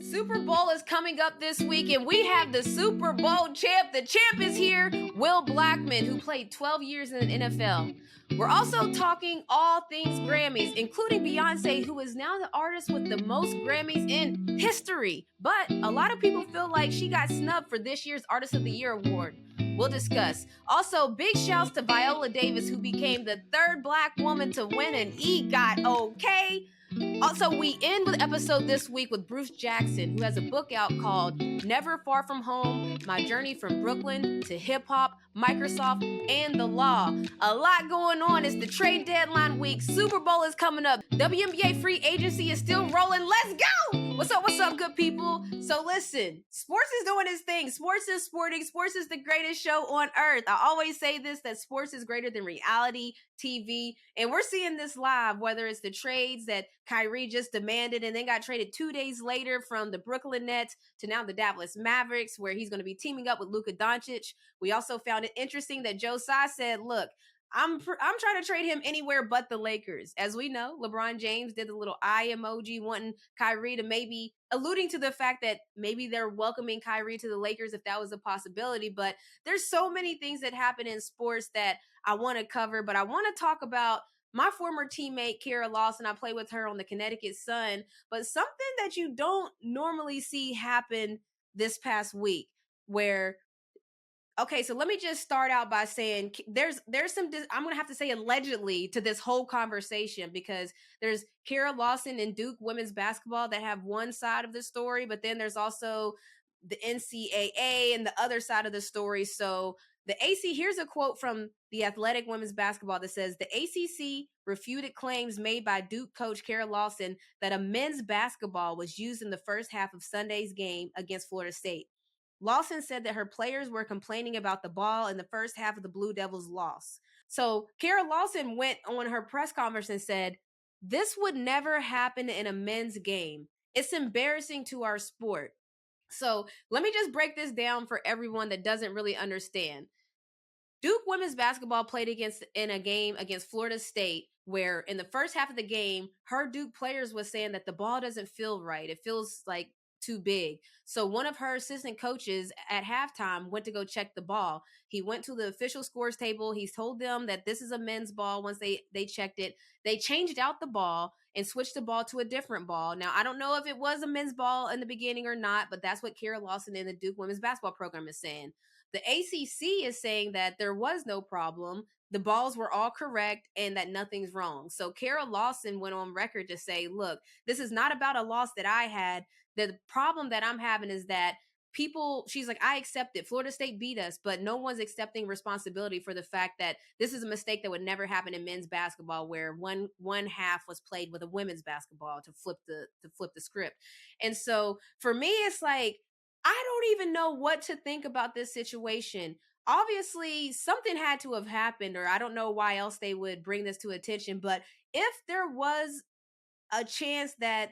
Super Bowl is coming up this week, and we have the Super Bowl champ. The champ is here, Will Blackmon, who played 12 years in the NFL. We're also talking all things Grammys, including Beyoncé, who is now the artist with the most Grammys in history. But a lot of people feel like she got snubbed for this year's Artist of the Year award. We'll discuss. Also, big shouts to Viola Davis, who became the third Black woman to win an EGOT. Okay. Also, we end with episode this week with Bruce Jackson, who has a book out called Never Far From Home, My Journey from Brooklyn to Hip Hop, Microsoft, and the Law. A lot going on. It's the trade deadline week. Super Bowl is coming up. WNBA free agency is still rolling. Let's go! What's up, good people? So listen, sports is doing its thing. Sports is sporting. Sports is the greatest show on earth. I always say this, that sports is greater than reality TV. And we're seeing this live, whether it's the trades that Kyrie just demanded and then got traded 2 days later from the Brooklyn Nets to now the Dallas Mavericks, where he's going to be teaming up with Luka Doncic. We also found it interesting that Joe Tsai said, look, I'm trying to trade him anywhere but the Lakers. As we know, LeBron James did the little eye emoji wanting Kyrie to maybe alluding to the fact that maybe they're welcoming Kyrie to the Lakers if that was a possibility. But there's so many things that happen in sports that I want to cover. But I want to talk about my former teammate, Kara Lawson. I play with her on the Connecticut Sun. But something that you don't normally see happen this past week where okay, so let me just start out by saying there's some, I'm going to have to say allegedly to this whole conversation because there's Kara Lawson and Duke women's basketball that have one side of the story, but then there's also the NCAA and the other side of the story. So the AC, here's a quote from the Athletic women's basketball that says, the ACC refuted claims made by Duke coach Kara Lawson that a men's basketball was used in the first half of Sunday's game against Florida State. Lawson said that her players were complaining about the ball in the first half of the Blue Devils' loss. So Kara Lawson went on her press conference and said, this would never happen in a men's game. It's embarrassing to our sport. So let me just break this down for everyone that doesn't really understand. Duke women's basketball played in a game against Florida State where in the first half of the game, her Duke players was saying that the ball doesn't feel right. It feels like too big. So one of her assistant coaches at halftime went to go check the ball. He went to the official scores table. He told them that this is a men's ball. Once they checked it, they changed out the ball and switched the ball to a different ball. Now, I don't know if it was a men's ball in the beginning or not, but that's what Kara Lawson and the Duke women's basketball program is saying. The ACC is saying that there was no problem. The balls were all correct and that nothing's wrong. So Kara Lawson went on record to say, look, this is not about a loss that I had. The problem that I'm having is that she's like, I accept it. Florida State beat us, but no one's accepting responsibility for the fact that this is a mistake that would never happen in men's basketball, where one half was played with a women's basketball to flip the script. And so for me, it's like, I don't even know what to think about this situation. Obviously, something had to have happened, or I don't know why else they would bring this to attention. But if there was a chance that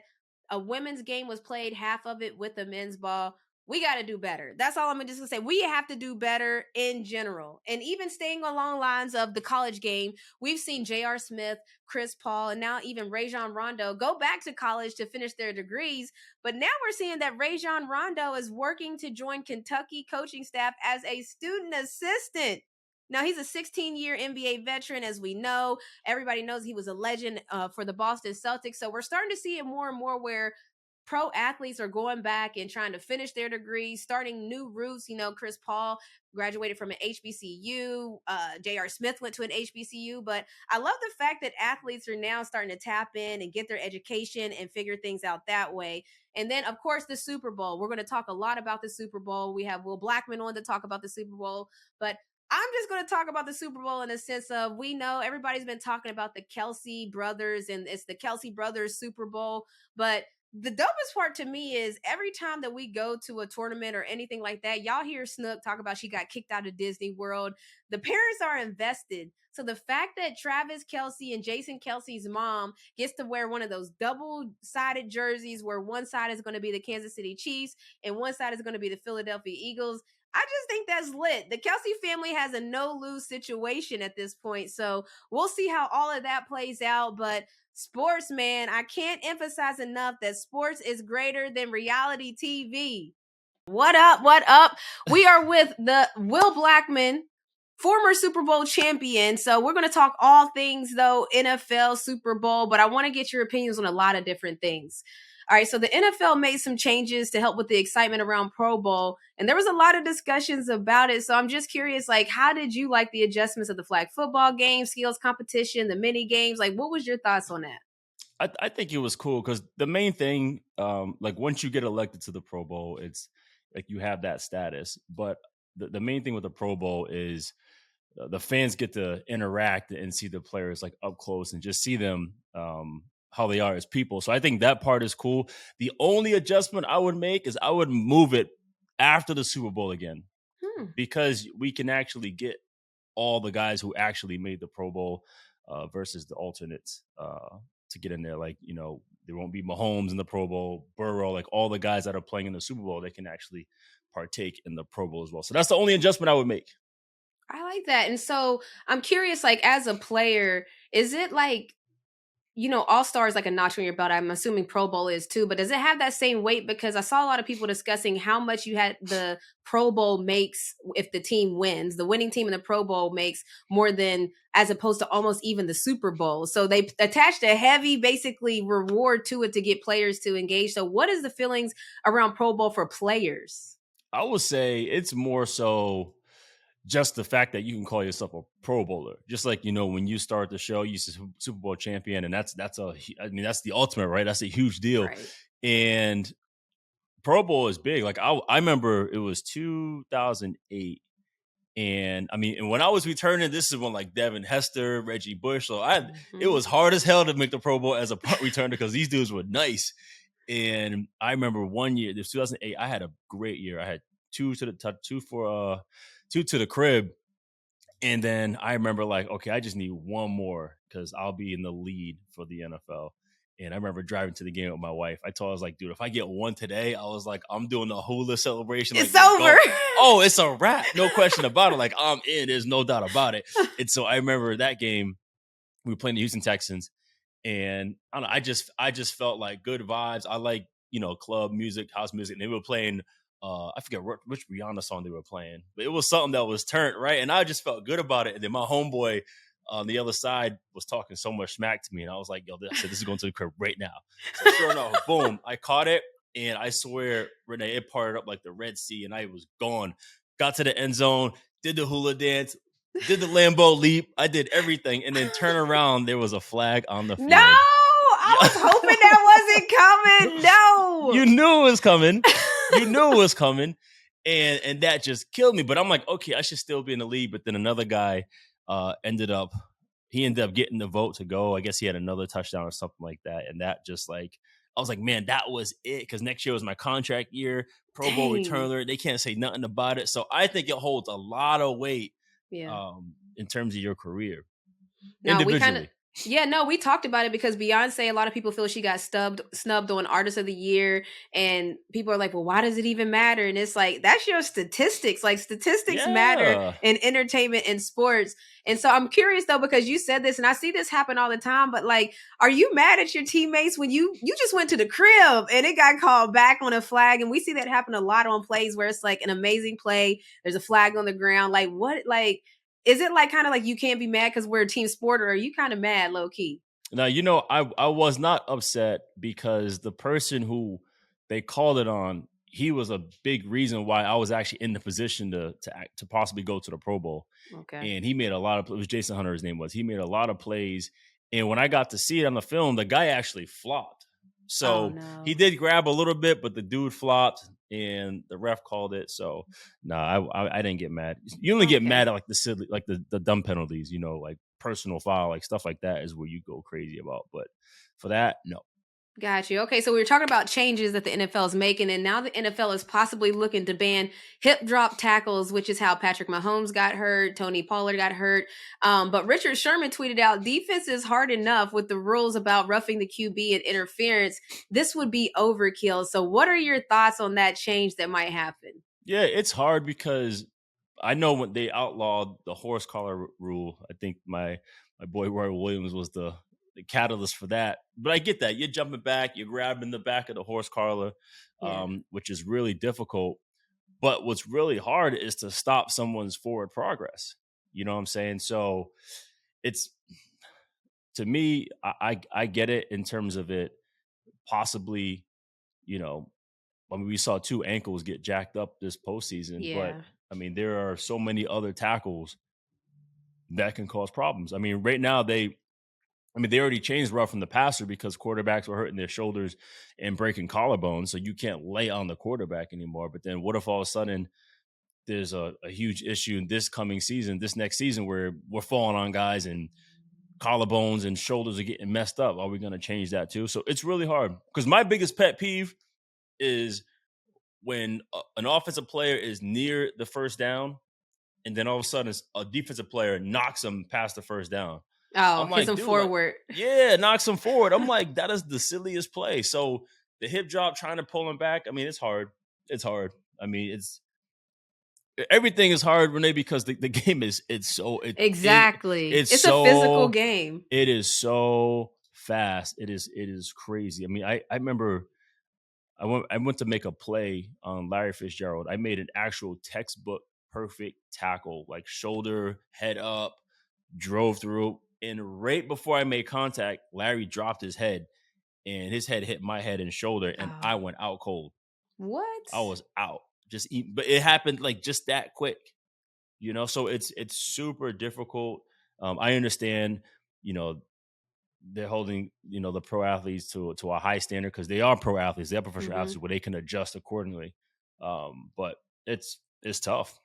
a women's game was played, half of it with a men's ball, we got to do better. That's all I'm just going to say. We have to do better in general. And even staying along lines of the college game, we've seen J.R. Smith, Chris Paul, and now even Rajon Rondo go back to college to finish their degrees. But now we're seeing that Rajon Rondo is working to join Kentucky coaching staff as a student assistant. Now, he's a 16-year NBA veteran, as we know. Everybody knows he was a legend for the Boston Celtics. So we're starting to see it more and more where pro athletes are going back and trying to finish their degrees, starting new routes. You know, Chris Paul graduated from an HBCU. J.R. Smith went to an HBCU. But I love the fact that athletes are now starting to tap in and get their education and figure things out that way. And then, of course, the Super Bowl. We're going to talk a lot about the Super Bowl. We have Will Blackmon on to talk about the Super Bowl. But I'm just going to talk about the Super Bowl in a sense of, we know everybody's been talking about the Kelsey brothers and it's the Kelsey brothers Super Bowl. But the dopest part to me is every time that we go to a tournament or anything like that, y'all hear Snook talk about she got kicked out of Disney World. The parents are invested. So the fact that Travis Kelce and Jason Kelce's mom gets to wear one of those double-sided jerseys where one side is going to be the Kansas City Chiefs and one side is going to be the Philadelphia Eagles, I just think that's lit. The Kelsey family has a no-lose situation at this point. So we'll see how all of that plays out. But sports, man, I can't emphasize enough that sports is greater than reality TV. What up? What up? We are with the Will Blackmon, former Super Bowl champion. So we're going to talk all things, though, NFL, Super Bowl, but I want to get your opinions on a lot of different things. All right, so the NFL made some changes to help with the excitement around Pro Bowl, and there was a lot of discussions about it. So I'm just curious, like, how did you like the adjustments of the flag football game, skills competition, the mini games? Like, what was your thoughts on that? I think it was cool because the main thing, like once you get elected to the Pro Bowl, it's like you have that status. But the main thing with the Pro Bowl is the fans get to interact and see the players like up close and just see them how they are as people. So I think that part is cool. The only adjustment I would make is I would move it after the Super Bowl again because we can actually get all the guys who actually made the Pro Bowl versus the alternates to get in there. Like, you know, there won't be Mahomes in the Pro Bowl, Burrow, like all the guys that are playing in the Super Bowl, they can actually partake in the Pro Bowl as well. So that's the only adjustment I would make. I like that. And so I'm curious, like, as a player, is it like, you know, All Star is like a notch on your belt. I'm assuming Pro Bowl is too, but does it have that same weight? Because I saw a lot of people discussing how much you had the Pro Bowl makes if the team wins. The winning team in the Pro Bowl makes more than as opposed to almost even the Super Bowl. So they attached a heavy, basically, reward to it to get players to engage. So what is the feelings around Pro Bowl for players? I would say it's more so just the fact that you can call yourself a Pro Bowler. Just like, you know, when you start the show, you Super Bowl champion, and that's the ultimate, right? That's a huge deal. Right. And Pro Bowl is big. Like I remember it was 2008. And I mean, and when I was returning, this is when like Devin Hester, Reggie Bush. So it was hard as hell to make the Pro Bowl as a punt returner because these dudes were nice. And I remember one year, this 2008, I had a great year. I had two to the crib. And then I remember like, okay, I just need one more because I'll be in the lead for the NFL. And I remember driving to the game with my wife. I told her, I was like, dude, if I get one today, I was like, I'm doing the hula celebration. It's like, over. Oh, it's a wrap. No question about it. Like, I'm in. There's no doubt about it. And so I remember that game, we were playing the Houston Texans. And I don't know, I just felt like good vibes. I like, you know, club music, house music. And they were playing, I forget which Rihanna song they were playing, but it was something that was turned, right? And I just felt good about it. And then my homeboy on the other side was talking so much smack to me. And I was like, yo, I said, this is going to the crib right now. So sure enough, boom, I caught it. And I swear, Renee, it parted up like the Red Sea and I was gone. Got to the end zone, did the hula dance, did the Lambeau leap. I did everything. And then turn around, there was a flag on the field. No, I was hoping that wasn't coming. No. You knew it was coming. You knew it was coming. And that just killed me. But I'm like, okay, I should still be in the league. But then another guy ended up getting the vote to go. I guess he had another touchdown or something like that. And that just like, I was like, man, that was it. Because next year was my contract year. Pro Bowl returner. They can't say nothing about it. So I think it holds a lot of weight in terms of your career. Now, individually. We talked about it because Beyoncé, a lot of people feel she got snubbed on Artist of the Year. And people are like, well, why does it even matter? And it's like, that's your statistics. Like, statistics matter in entertainment and sports. And so I'm curious, though, because you said this, and I see this happen all the time, but like, are you mad at your teammates when you just went to the crib and it got called back on a flag? And we see that happen a lot on plays where it's like an amazing play. There's a flag on the ground. Like, what, like, is it like kind of like you can't be mad because we're a team sport, or are you kind of mad low key? Now, you know, I was not upset because the person who they called it on, he was a big reason why I was actually in the position to possibly go to the Pro Bowl. Okay. And he made a lot of, it was Jason Hunter, his name was. He made a lot of plays. And when I got to see it on the film, the guy actually flopped. So he did grab a little bit, but the dude flopped and the ref called it. So I didn't get mad. You only get mad at like the silly, like the dumb penalties, you know, like personal foul, like stuff like that is where you go crazy about. But for that, no. Got you. Okay, so we were talking about changes that the NFL is making, and now the NFL is possibly looking to ban hip drop tackles, which is how Patrick Mahomes got hurt, Tony Pollard got hurt. But Richard Sherman tweeted out, defense is hard enough with the rules about roughing the QB and interference. This would be overkill. So what are your thoughts on that change that might happen? Yeah, it's hard because I know when they outlawed the horse collar rule, I think my boy Roy Williams was the catalyst for that. But I get that. You're jumping back, you're grabbing the back of the horse collar, Yeah. which is really difficult. But what's really hard is to stop someone's forward progress. You know what I'm saying? So it's to me, I get it in terms of it possibly, you know, I mean, we saw two ankles get jacked up this postseason, but Yeah. I mean, there are so many other tackles that can cause problems. I mean, right now they already changed roughing the passer because quarterbacks were hurting their shoulders and breaking collarbones, so you can't lay on the quarterback anymore. But then what if all of a sudden there's a huge issue this coming season, this next season, where we're falling on guys and collarbones and shoulders are getting messed up? Are we going to change that too? So it's really hard because my biggest pet peeve is when an offensive player is near the first down and then all of a sudden a defensive player knocks him past the first down. Oh, I'm hits like, him dude, like, forward. yeah, knocks him forward. I'm like, that is the silliest play. So the hip drop trying to pull him back, I mean, it's hard. It's hard. I mean, it's everything is hard, Renee, because the game is Exactly. it's It's a physical so game. it is so fast. It is crazy. I mean, I remember I went to make a play on Larry Fitzgerald. I made an actual textbook perfect tackle, like shoulder, head up, drove through. And right before I made contact, Larry dropped his head and his head hit my head and shoulder, and I Oh, went out cold. what? I was out. But it happened like just that quick, So it's super difficult. I understand, you know, they're holding the pro athletes to a high standard because they are pro athletes, they're professional Mm-hmm. athletes where they can adjust accordingly. But it's tough.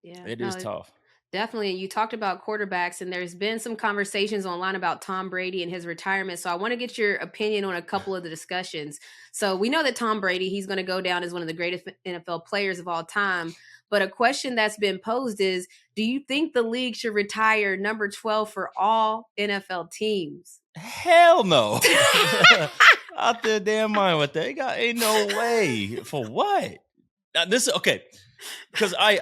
Yeah. It is No, tough. definitely. You talked about quarterbacks, and there's been some conversations online about Tom Brady and his retirement. So I want to get your opinion on a couple of the discussions. So we know that Tom Brady, he's going to go down as one of the greatest NFL players of all time. But a question that's been posed is, do you think the league should retire number 12 for all NFL teams? Hell no. Out their damn mind with that. Ain't no way. For what? Now, this okay. Because I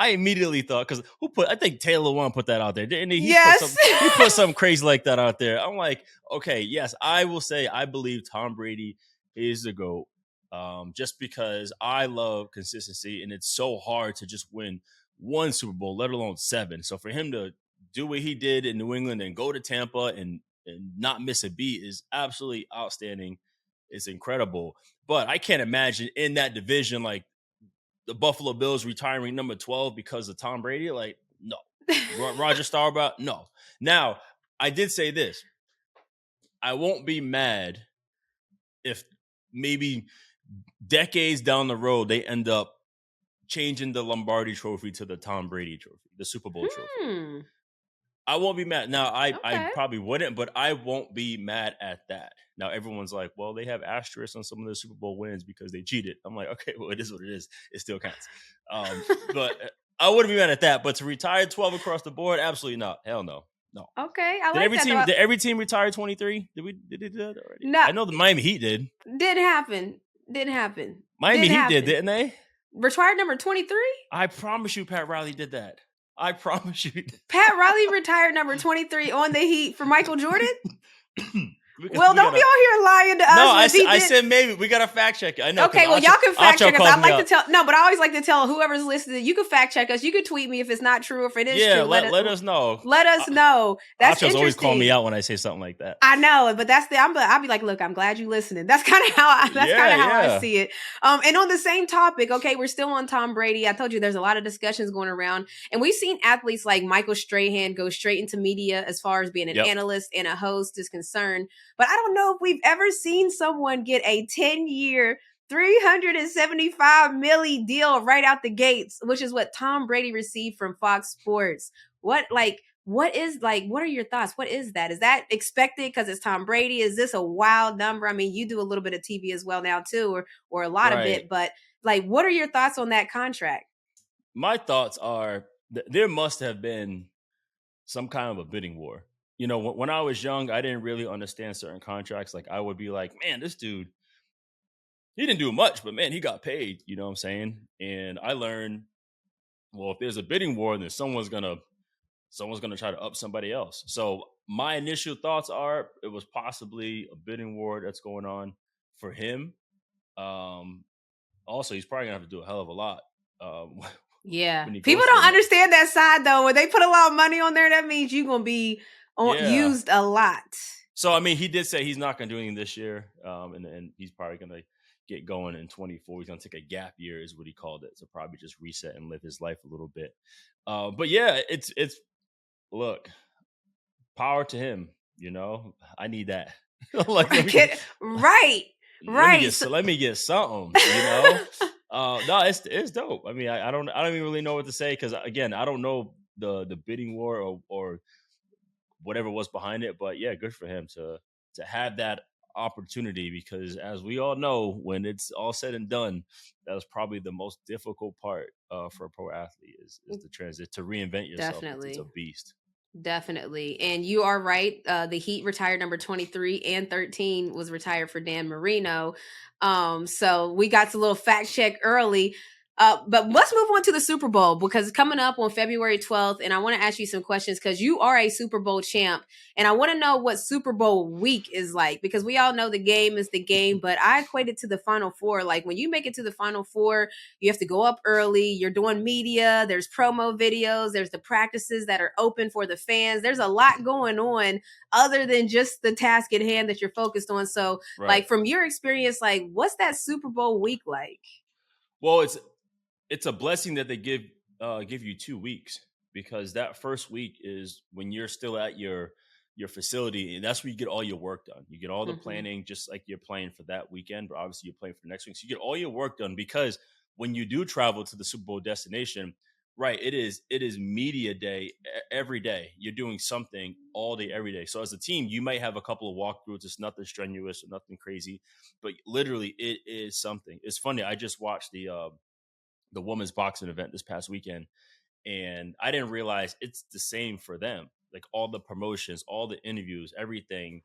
immediately thought, because I think Taylor One put that out there, didn't he? Yes. He put something crazy like that out there. I'm like, okay, yes, I will say I believe Tom Brady is the GOAT. Just because I love consistency, and it's so hard to just win one Super Bowl, let alone 7. So for him to do what he did in New England and go to Tampa and not miss a beat is absolutely outstanding. It's incredible. But I can't imagine in that division, like the Buffalo Bills retiring number 12 because of Tom Brady. Like, no. Roger Staubach, no. Now, I did say this. I won't be mad if maybe decades down the road they end up changing the Lombardi trophy to the Tom Brady trophy, the Super Bowl trophy. I won't be mad. Now, I Okay. probably wouldn't, but I won't be mad at that. Now, everyone's like, well, they have asterisks on some of the Super Bowl wins because they cheated. I'm like, okay, well, it is what it is. It still counts. But I wouldn't be mad at that. But to retire 12 across the board, absolutely not. Hell no. No. Okay. I Did like every that. team did every team retire 23? Did they do that already? No, I know the Miami Heat did. didn't happen. Didn't happen. Miami Didn't Heat did, happen. didn't they? Retired number 23? I promise you Pat Riley did that. I promise you. Pat Riley retired number 23 on the Heat for Michael Jordan? Well, don't be on here lying to us. No, I said maybe. We got to fact check it. I know. Okay, well, y'all can fact check us. I like to tell. No, but I always like to tell whoever's listening. You can fact check us. You can tweet me if it's not true or if it is true. Let us know. Let us know. That's interesting. always call me out when I say something like that. I know, but I'll be like, look, I'm glad you listening. That's kind of how I see it. And on the same topic, okay, we're still on Tom Brady. I told you there's a lot of discussions going around, and we've seen athletes like Michael Strahan go straight into media as far as being an analyst and a host is concerned. But I don't know if we've ever seen someone get a 10-year, $375 million deal right out the gates, which is what Tom Brady received from Fox Sports. What are your thoughts? What is that? Is that expected because it's Tom Brady? Is this a wild number? I mean, you do a little bit of TV as well now too, or a lot of it, but like, what are your thoughts on that contract? My thoughts are there must have been some kind of a bidding war. When I was young, I didn't really understand certain contracts. Like I would be like, man, this dude, he didn't do much, but man, he got paid. You know what I'm saying? And I learned, well, if there's a bidding war, then someone's gonna try to up somebody else. So my initial thoughts are it was possibly a bidding war that's going on for him. Um, Also, he's probably gonna have to do a hell of a lot Yeah. when he People goes to don't the. understand that side though. When they put a lot of money on there, that means you're gonna be Yeah. used a lot. So I mean, he did say he's not gonna do anything this year, and he's probably gonna get going in 24. He's gonna take a gap year, is what he called it. So probably just reset and live his life a little bit. But yeah, it's look, power to him. You know, I need that. Like, right. let me get something. You know, no, it's dope. I mean, I don't even really know what to say because again, I don't know the bidding war or whatever was behind it. But yeah, good for him to have that opportunity because as we all know, when it's all said and done, that was probably the most difficult part for a pro athlete is the transit to reinvent yourself. Definitely. It's a beast. Definitely. And you are right. The Heat retired number 23 and 13 was retired for Dan Marino. So we got a little fact check early. But let's move on to the Super Bowl because it's coming up on February 12th. And I want to ask you some questions because you are a Super Bowl champ. And I want to know what Super Bowl week is like because we all know the game is the game. But I equate it to the Final Four. Like when you make it to the Final Four, you have to go up early. You're doing media. There's promo videos. There's the practices that are open for the fans. There's a lot going on other than just the task at hand that you're focused on. So, like from your experience, like what's that Super Bowl week like? Well, it's a blessing that they give you 2 weeks because that first week is when you're still at your facility and that's where you get all your work done. You get all the planning just like you're playing for that weekend, but obviously you're playing for the next week. So you get all your work done because when you do travel to the Super Bowl destination, right, it is media day every day. You're doing something all day, every day. So as a team, you might have a couple of walkthroughs. It's nothing strenuous or nothing crazy, but literally it is something. It's funny. I just watched the women's boxing event this past weekend, and I didn't realize it's the same for them. Like all the promotions, all the interviews, everything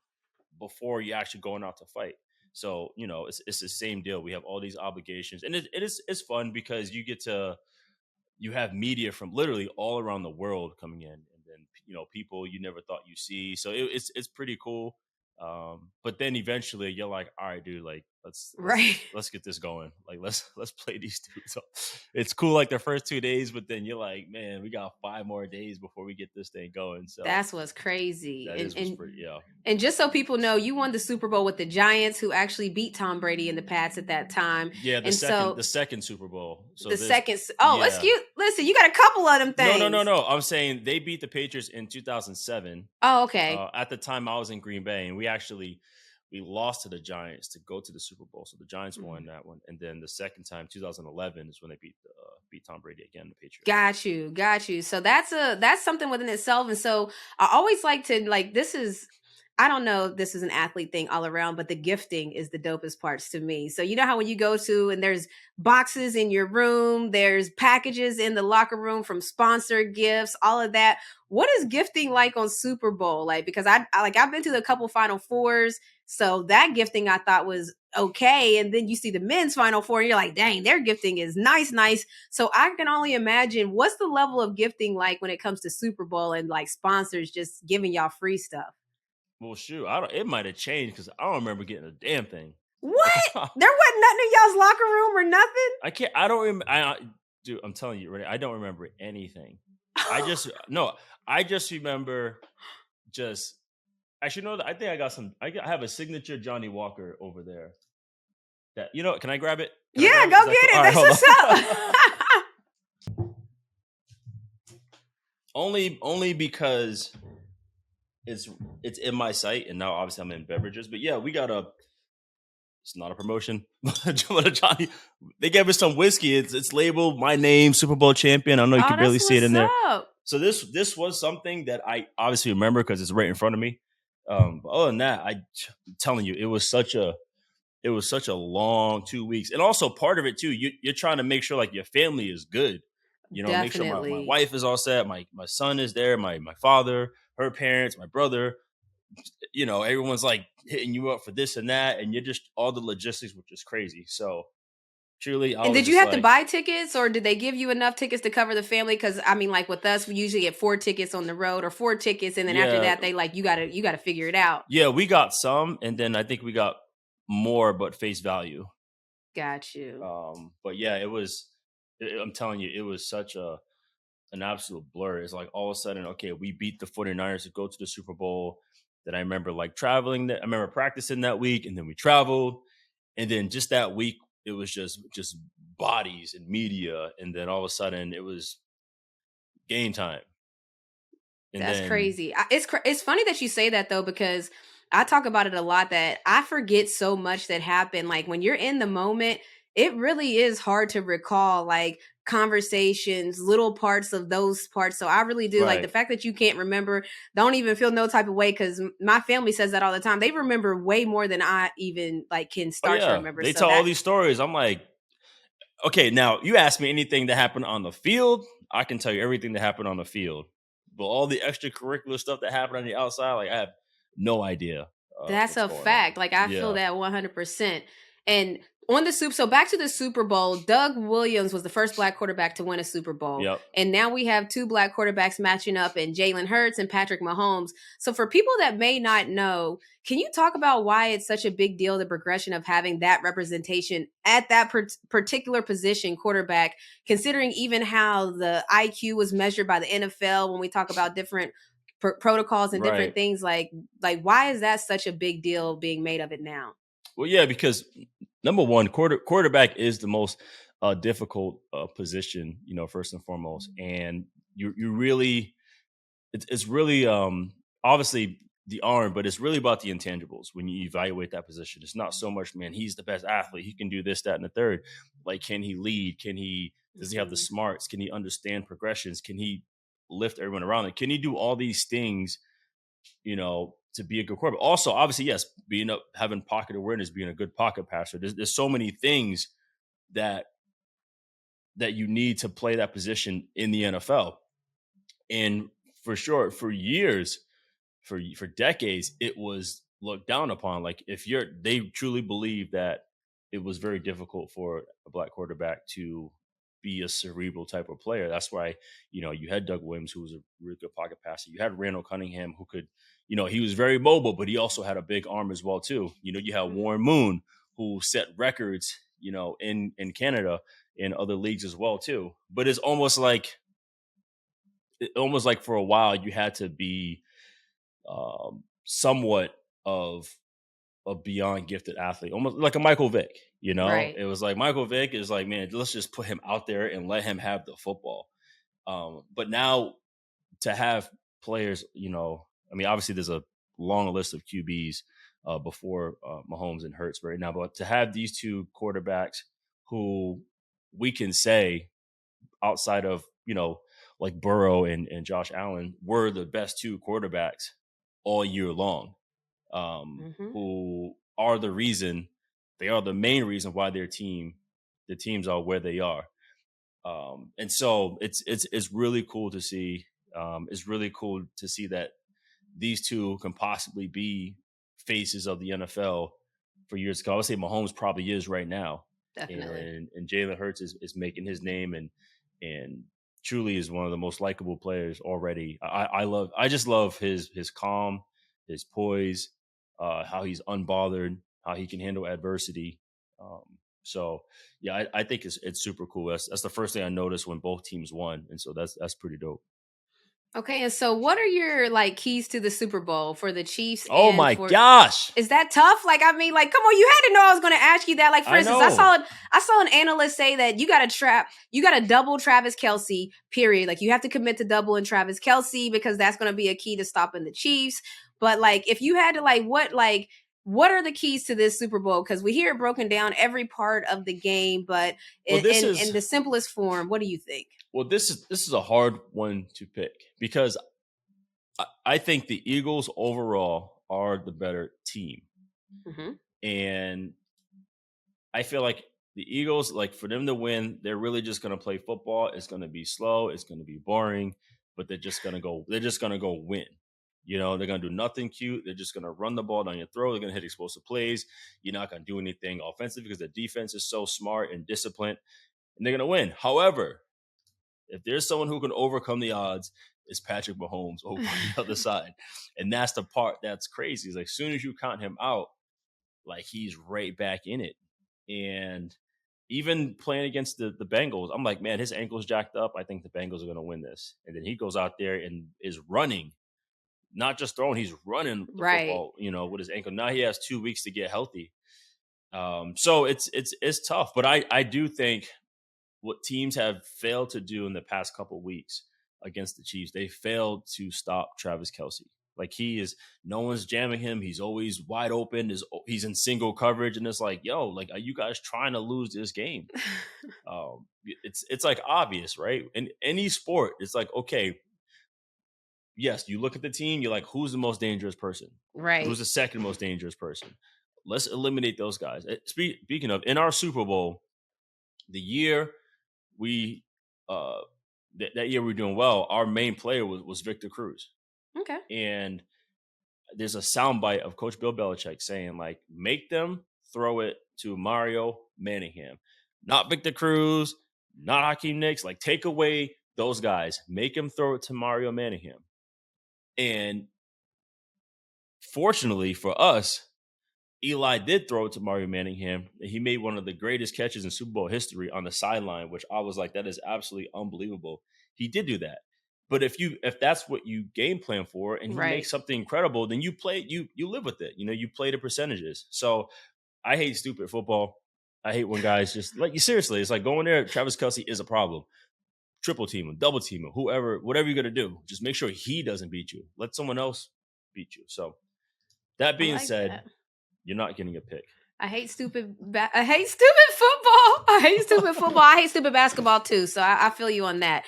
before you actually going out to fight. So, you know, it's the same deal. We have all these obligations, and it's fun because you have media from literally all around the world coming in, and then people you never thought you see. So it's pretty cool. But then eventually you're like, all right, dude, like let's get this going. Like let's play these dudes. So it's cool like the first 2 days, but then you're like, man, we got 5 more days before we get this thing going. So that's what's crazy. That is what's pretty, yeah. And just so people know, you won the Super Bowl with the Giants, who actually beat Tom Brady in the Pats at that time. Yeah, the second Super Bowl. So excuse. Listen, you got a couple of them things. No. I'm saying they beat the Patriots in 2007. Oh, okay. At the time, I was in Green Bay, and we lost to the Giants to go to the Super Bowl. So the Giants won that one, and then the second time, 2011, is when they beat Tom Brady again, the Patriots. Got you. So that's something within itself. And so I always like to this is. I don't know if this is an athlete thing all around, but the gifting is the dopest parts to me. So you know how when you go to and there's boxes in your room, there's packages in the locker room from sponsored gifts, all of that. What is gifting like on Super Bowl? Like, because I've been to a couple Final Fours, so that gifting I thought was okay. And then you see the men's Final Four and you're like, dang, their gifting is nice. So I can only imagine what's the level of gifting like when it comes to Super Bowl and like sponsors just giving y'all free stuff. Well, shoot, it might have changed because I don't remember getting a damn thing. What? There wasn't nothing in y'all's locker room or nothing? I don't remember. Dude, I'm telling you, I don't remember anything. I just remember actually, no, I think I got I have a signature Johnny Walker over there. That, can I grab it? Go get it. That's what's up. Only because it's in my site, and now obviously I'm in beverages. But yeah, we got it's not a promotion. Johnny, they gave us some whiskey. It's labeled my name, Super Bowl champion. I know you can barely see it in there. So this was something that I obviously remember because it's right in front of me. But other than that, I'm telling you, it was such a long 2 weeks, and also part of it too. You're trying to make sure like your family is good. Make sure my wife is all set. My son is there. My father, her parents, my brother. everyone's like hitting you up for this and that, and you're just all the logistics, which is crazy. So truly, I And was did you just have to like, buy tickets, or did they give you enough tickets to cover the family? Because I mean, like with us, we usually get 4 tickets on the road or 4 tickets, and then after yeah, that, they like you gotta figure it out. yeah, we got some, and then I think we got more, but face value. Got you. But yeah, I'm telling you, it was such an absolute blur. It's like all of a sudden, okay, we beat the 49ers to go to the Super Bowl. Then I remember like traveling. I remember practicing that week, and then we traveled, and then just that week, it was just bodies and media, and then all of a sudden, it was game time. And That's then crazy. It's funny that you say that though, because I talk about it a lot that I forget so much that happened. Like when you're in the moment, it really is hard to recall like conversations, little parts of those parts. So I really do like the right, fact that you can't remember. Don't even feel no type of way because my family says that all the time. They remember way more than I even like can oh start to yeah, remember. they So tell all that these stories. I'm like, okay, now you ask me anything that happened on the field, I can tell you everything that happened on the field. But all the extracurricular stuff that happened on the outside, like I have no idea That's what's a going on. fact. Like I feel Yeah. that 100%. And on the so back to the Super Bowl, Doug Williams was the first black quarterback to win a Super Bowl. Yep. And now we have two black quarterbacks matching up in Jalen Hurts and Patrick Mahomes. So for people that may not know, can you talk about why it's such a big deal, the progression of having that representation at that particular position, quarterback, considering even how the IQ was measured by the NFL when we talk about different protocols and different Right. things like why is that such a big deal being made of it now? Well, yeah, because number one, quarterback is the most difficult position, first and foremost, and you really it's really obviously the arm, but it's really about the intangibles when you evaluate that position. It's not so much, man, he's the best athlete, he can do this, that, and the third. Like, can he lead? Does he have the Mhm. smarts? Can he understand progressions? Can he lift everyone around him? Can he do all these things, to be a good quarterback? Also, obviously, yes, having pocket awareness, being a good pocket passer. There's so many things that you need to play that position in the NFL. And for sure, for years, for decades, it was looked down upon. Like they truly believe that it was very difficult for a black quarterback to be a cerebral type of player. That's why, you had Doug Williams, who was a really good pocket passer. You had Randall Cunningham, who could, he was very mobile, but he also had a big arm as well too. You had Mhm. Warren Moon, who set records, in Canada and other leagues as well too. But it's almost like for a while you had to be somewhat of a beyond gifted athlete, almost like a Michael Vick. Right. It was like Michael Vick is like, man, let's just put him out there and let him have the football. But now to have players, I mean, obviously there's a long list of QBs before Mahomes and Hurts right now, but to have these two quarterbacks who we can say outside of, like Burrow and Josh Allen were the best two quarterbacks all year long, Mhm. who are they are the main reason why the teams are where they are. And so it's really cool to see. It's really cool to see that these two can possibly be faces of the NFL for years to come. I would say Mahomes probably is right now, Definitely. and Jalen Hurts is making his name and truly is one of the most likable players already. I just love his calm, his poise, how he's unbothered, how he can handle adversity. Um, so yeah, I think it's super cool. That's the first thing I noticed when both teams won, and so that's pretty dope. Okay, and so what are your like keys to the Super Bowl for the Chiefs Oh and my for gosh, is that tough? Like, I mean, like, come on, you had to know I was going to ask you that. Like, for I instance, know. I saw an analyst say that you got to double Travis Kelsey. Period. Like, you have to commit to doubling Travis Kelsey because that's going to be a key to stopping the Chiefs. But like, if you had to, what are the keys to this Super Bowl? Because we hear it broken down every part of the game, but Well, in the simplest form, what do you think? this is a hard one to pick because I think the Eagles overall are the better team, Hmm. and I feel like the Eagles, like for them to win, they're really just going to play football. It's going to be slow. It's going to be boring, but they're just going to go. They're just going to go win. You know, they're going to do nothing cute. They're just going to run the ball down your throat. They're going to hit explosive plays. You're not going to do anything offensive because the defense is so smart and disciplined, and they're going to win. However, if there's someone who can overcome the odds, it's Patrick Mahomes over on the other side. And that's the part that's crazy. Is like, as soon as you count him out, like, he's right back in it. And even playing against the Bengals, I'm like, man, his ankle's jacked up. I think the Bengals are going to win this. And then he goes out there and is running. Not just throwing, he's running the football, you know, with his ankle. Now he has 2 weeks to get healthy. So it's tough. But I do think what teams have failed to do in the past couple of weeks against the Chiefs, they failed to stop Travis Kelce. Like, no one's jamming him. He's always wide open. He's in single coverage. And it's like, yo, like, are you guys trying to lose this game? It's like obvious, right? In any sport, it's like, okay, yes, you look at the team, you're like, who's the most dangerous person? Right. Who's the second most dangerous person? Let's eliminate those guys. Speaking of, in our Super Bowl, the year we that year we were doing well, our main player was Victor Cruz. Okay. And there's a soundbite of Coach Bill Belichick saying, like, make them throw it to Mario Manningham. Not Victor Cruz, not Hakeem Nicks. Like, take away those guys. Make him throw it to Mario Manningham. And fortunately for us, Eli did throw it to Mario Manningham. He made one of the greatest catches in Super Bowl history on the sideline, which I was like, that is absolutely unbelievable. He did do that. But if that's what you game plan for, and he makes something incredible, then you live with it. You know, you play the percentages. So I hate stupid football. I hate when guys just, like, you seriously, it's like going there. Travis Kelce is a problem. Triple team him, double team him, whoever, whatever you're gonna do, just make sure he doesn't beat you. Let someone else beat you. So that being said, you're not getting a pick. I hate stupid football. I hate stupid football. I hate stupid basketball too. So I feel you on that.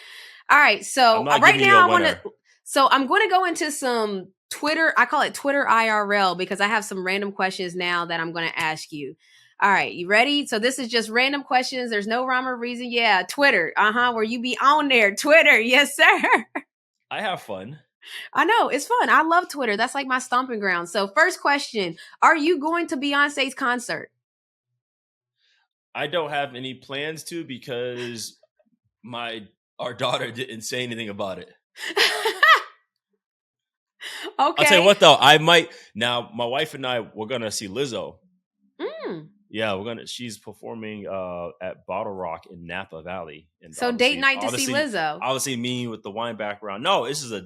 All right. So right now I'm going to go into some Twitter. I call it Twitter IRL because I have some random questions now that I'm going to ask you. All right, you ready? So this is just random questions. There's no rhyme or reason. Yeah, Twitter. Where you be on there. Twitter. Yes, sir. I have fun. I know. It's fun. I love Twitter. That's like my stomping ground. So first question, are you going to Beyonce's concert? I don't have any plans to because our daughter didn't say anything about it. Okay. I'll tell you what, though. I might. Now, my wife and I, we're going to see Lizzo. Yeah, she's performing at Bottle Rock in Napa Valley. And so date night to see Lizzo. Obviously, me with the wine background. No, this is a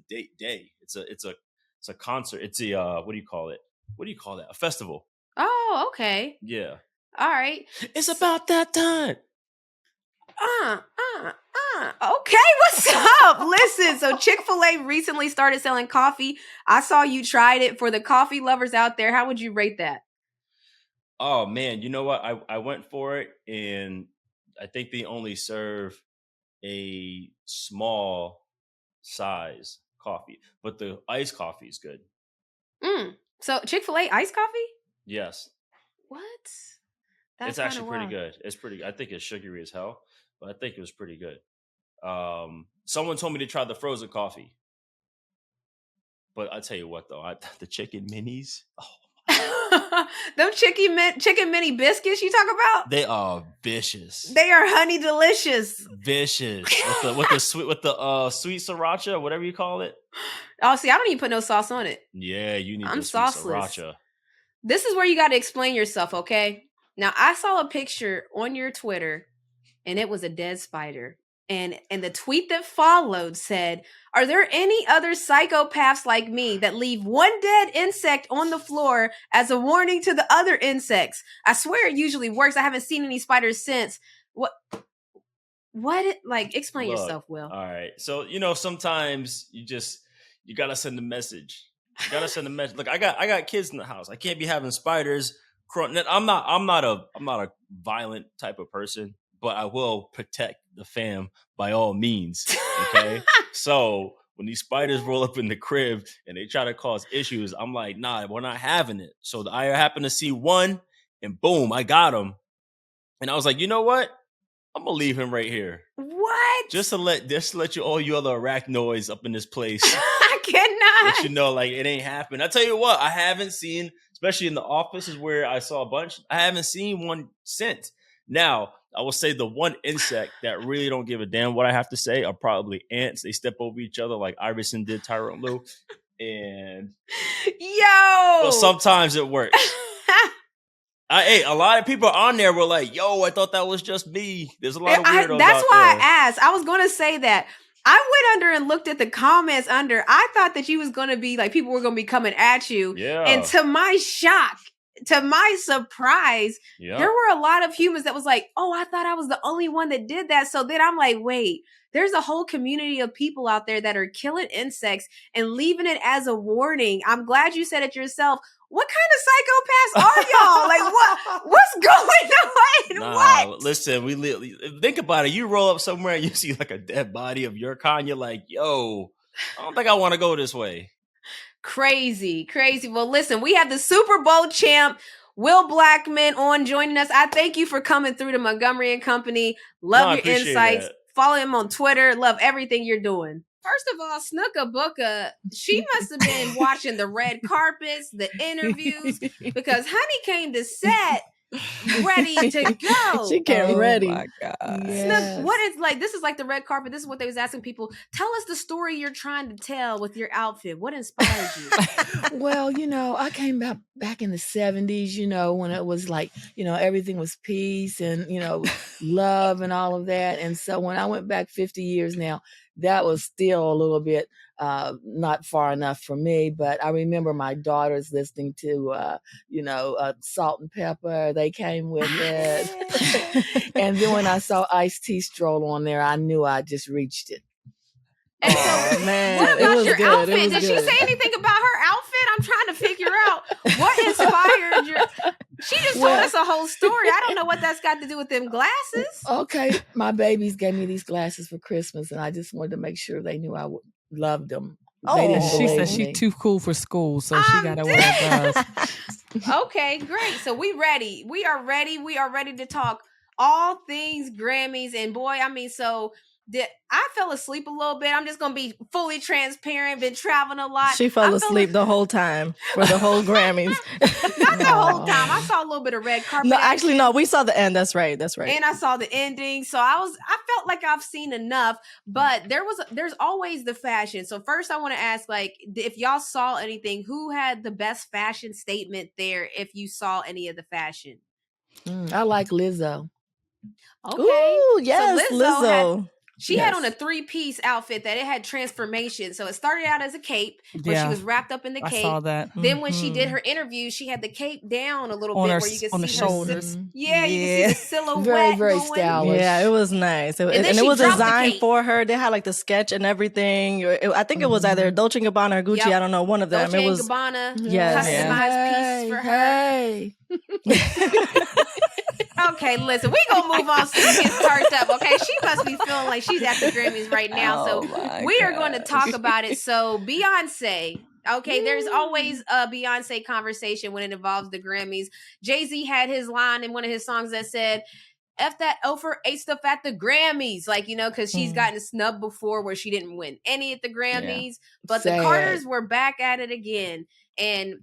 date day. It's a concert. It's a what do you call it? What do you call that? A festival. Oh, okay. Yeah. All right. It's about that time. Okay, what's up? Listen, so Chick-fil-A recently started selling coffee. I saw you tried it. For the coffee lovers out there, how would you rate that? Oh, man, you know what? I went for it, and I think they only serve a small size coffee, but the iced coffee is good. So Chick-fil-A iced coffee? Yes. What? It's actually pretty good. It's pretty. I think it's sugary as hell, but I think it was pretty good. Someone told me to try the frozen coffee, but I tell you what, though, the chicken minis. Oh. Them chicken mini biscuits you talk about? They are vicious. They are honey delicious. Vicious with the sweet sriracha, whatever you call it. Oh, see, I don't even put no sauce on it. Yeah, you need. I'm sauceless. Sriracha. This is where you got to explain yourself, okay? Now, I saw a picture on your Twitter, and it was a dead spider. And the tweet that followed said, "Are there any other psychopaths like me that leave one dead insect on the floor as a warning to the other insects? I swear it usually works. I haven't seen any spiders since." Explain yourself, Will. All right. So, sometimes you got to send a message. You got to send a message. Look, I got kids in the house. I can't be having spiders crawling. I'm not a violent type of person, but I will protect the fam by all means. Okay. So when these spiders roll up in the crib and they try to cause issues, I'm like, nah, we're not having it. So I happen to see one, and boom, I got him. And I was like, you know what? I'm gonna leave him right here. What? Just to let you all you other arachnoids up in this place. I cannot. Let you know, like, it ain't happened. I tell you what, I haven't seen, especially in the offices where I saw a bunch, I haven't seen one since. Now, I will say the one insect that really don't give a damn what I have to say are probably ants. They step over each other like Iverson did Tyrone Lue. And Yo, sometimes it works. A lot of people on there were like, yo, I thought that was just me. There's a lot of weirdos that's out why there. I asked. I was going to say that. I went under and looked at the comments under. I thought that you was going to be like, people were going to be coming at you. Yeah. And to my shock, to my surprise, there were a lot of humans that was like, oh, I thought I was the only one that did that. So then I'm like, wait, there's a whole community of people out there that are killing insects and leaving it as a warning. I'm glad you said it yourself. What kind of psychopaths are y'all? Like, what's going on? Nah, what? Listen, think about it. You roll up somewhere and you see like a dead body of your kind. You're like, yo, I don't think I want to go this way. Crazy. Well, listen, we have the Super Bowl champ, Will Blackmon, on joining us. I thank you for coming through to Montgomery & Company. Love your insights. Follow him on Twitter. Love everything you're doing. First of all, Snooka Booka, she must have been watching the red carpets, the interviews, because Honey came to set ready to go. She came ready. Oh my God. Snook, what is like? This is like the red carpet. This is what they was asking people. Tell us the story you're trying to tell with your outfit. What inspired you? Well, I came back in the 70s, when it was like, everything was peace and, love and all of that. And so when I went back 50 years now, that was still a little bit not far enough for me. But I remember my daughters listening to, Salt and Pepper. They came with it. And then when I saw Ice-T stroll on there, I knew I just reached it. And so, man, what about your good. outfit? Did she say anything about her outfit? I'm trying to figure out what inspired your... She just told us a whole story. I don't know what that's got to do with them glasses. Okay, my babies gave me these glasses for Christmas, and I just wanted to make sure they knew I loved them. She said she's too cool for school, so she got to wear those. Okay, great. So we ready. We are ready. We are ready to talk all things Grammys. And boy, I fell asleep a little bit. I'm just going to be fully transparent. Been traveling a lot. She fell asleep the whole time for the whole Grammys. Not the whole time. I saw a little bit of red carpet. No, actually, no. We saw the end. That's right. And I saw the ending. So I felt like I've seen enough. But there's always the fashion. So first, I want to ask, like, if y'all saw anything, who had the best fashion statement there? If you saw any of the fashion, I like Lizzo. Okay. Ooh, yes, so Lizzo. She had on a 3-piece outfit that it had transformation. So it started out as a cape, but she was wrapped up in the cape. I saw that. Then when she did her interview, she had the cape down a little bit where you could see the shoulders. You can see the silhouette. Very, very going. stylish. Yeah, it was nice. And it was designed for her. They had like the sketch and everything. I think it was either Dolce & Gabbana or Gucci. I don't know, one of them. Dolce it was Gabbana, customized piece for her. Okay, listen, we gonna move on. Snook is turned up, okay? She must be feeling like she's at the Grammys right now. So we are going to talk about it. So Beyonce, okay, there's always a Beyonce conversation when it involves the Grammys. Jay-Z had his line in one of his songs that said, F that Oprah ate stuff at the Grammys. Like, because she's gotten snubbed before where she didn't win any at the Grammys. But the Carters were back at it again. And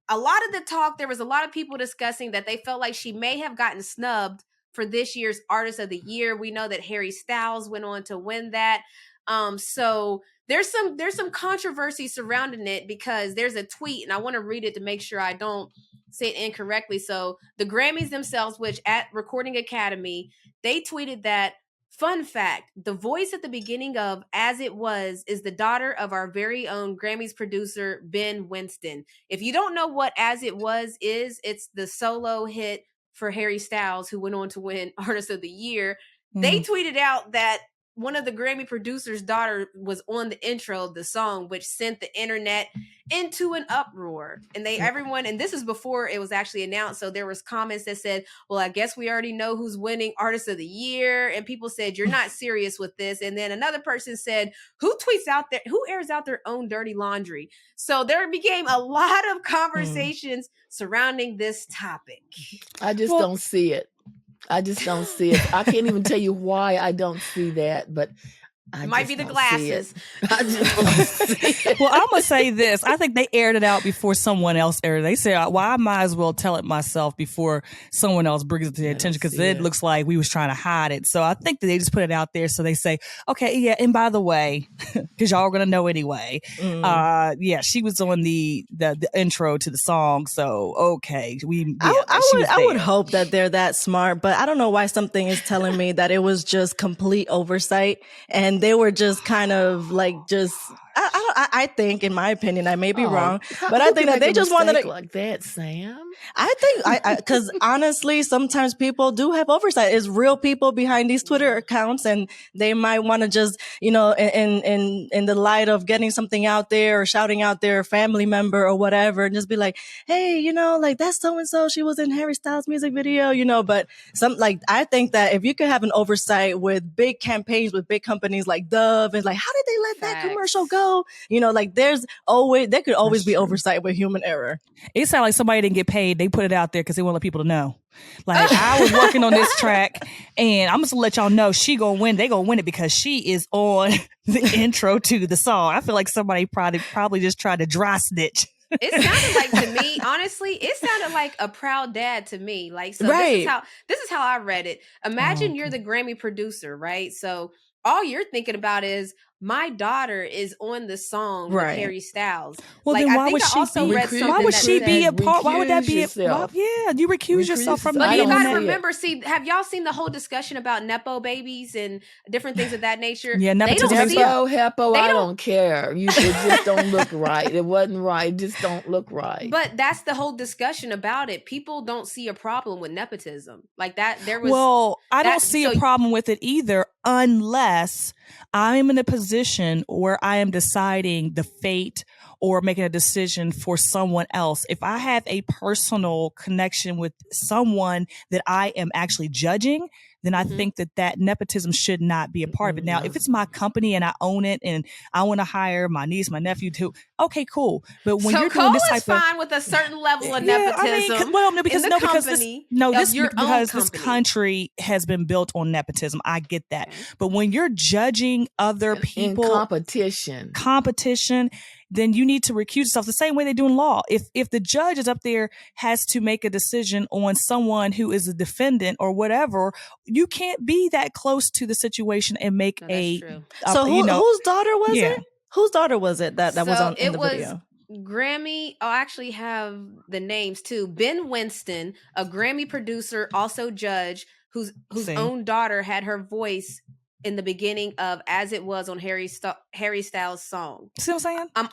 a lot of the talk, there was a lot of people discussing that they felt like she may have gotten snubbed for this year's Artist of the Year. We know that Harry Styles went on to win that. So there's some controversy surrounding it because there's a tweet, and I want to read it to make sure I don't say it incorrectly. So the Grammys themselves, which at Recording Academy, they tweeted that, fun fact, the voice at the beginning of As It Was is the daughter of our very own Grammys producer, Ben Winston. If you don't know what As It Was is, it's the solo hit for Harry Styles, who went on to win Artist of the Year. They tweeted out that one of the Grammy producers' daughter was on the intro of the song, which sent the internet into an uproar. And and this is before it was actually announced. So there was comments that said, well, I guess we already know who's winning Artist of the Year. And people said, you're not serious with this. And then another person said, who airs out their own dirty laundry? So there became a lot of conversations surrounding this topic. I just don't see it. I just don't see it. I can't even tell you why I don't see that, but I It might just be the don't see it. glasses. I just don't see it. Well, I'm gonna say this. I think they aired it out before someone else aired it. They said, "Well, I might as well tell it myself before someone else brings it to their I don't attention because see it it. looks like we was trying to hide it." So I think that they just put it out there so they say, "Okay, yeah." And by the way, because y'all are gonna know anyway, yeah, she was on the intro to the song. So okay, I would hope that they're that smart, but I don't know why something is telling me that it was just complete oversight and they were just kind of like just. I think, in my opinion, I may be wrong, but I think that they just wanted to like that, Sam. I think because honestly, sometimes people do have oversight. It's real people behind these Twitter accounts, and they might want to just, in the light of getting something out there or shouting out their family member or whatever, and just be like, hey, like that's so and so. She was in Harry Styles' music video, But I think that if you could have an oversight with big campaigns with big companies like Dove, and like, how did they let that commercial go? There could always be oversight with human error. It sounds like somebody didn't get paid. They put it out there because they want to let people to know. Like, I was working on this track, and I'm just gonna let y'all know she gonna win. They gonna win it because she is on the intro to the song. I feel like somebody probably just tried to dry snitch. It sounded like, to me, honestly, it sounded like a proud dad to me. Like, so right. this is how I read it. Imagine you're the Grammy producer, right? So all you're thinking about is, my daughter is on the song with Harry Styles. Well, like, then why I think would I she also be? read something Why would that she said, be a part? Why would that be? You recuse yourself from But being you on gotta that. remember, have y'all seen the whole discussion about Nepo babies and different things of that nature? Yeah, they don't see Hepo, I don't care. It just don't look right. It wasn't right. It just don't look right. But that's the whole discussion about it. People don't see a problem with nepotism like that. There was I don't see a problem with it either, unless I'm in a position where I am deciding the fate or making a decision for someone else. If I have a personal connection with someone that I am actually judging, then I think that nepotism should not be a part of it. Now, if it's my company and I own it and I want to hire my niece, my nephew too, okay, cool. But when you're doing this type fine with a certain level of nepotism, this country has been built on nepotism. I get that. But when you're judging other people in competition, then you need to recuse yourself the same way they do in law. If the judge is up there, has to make a decision on someone who is a defendant or whatever, you can't be that close to the situation and make true. So whose daughter was it? Whose daughter was it that was on in the video? Grammy, I'll actually have the names too. Ben Winston, a Grammy producer, also judge, whose own daughter had her voice in the beginning of As It Was on Harry Styles' song. See what I'm saying? I'm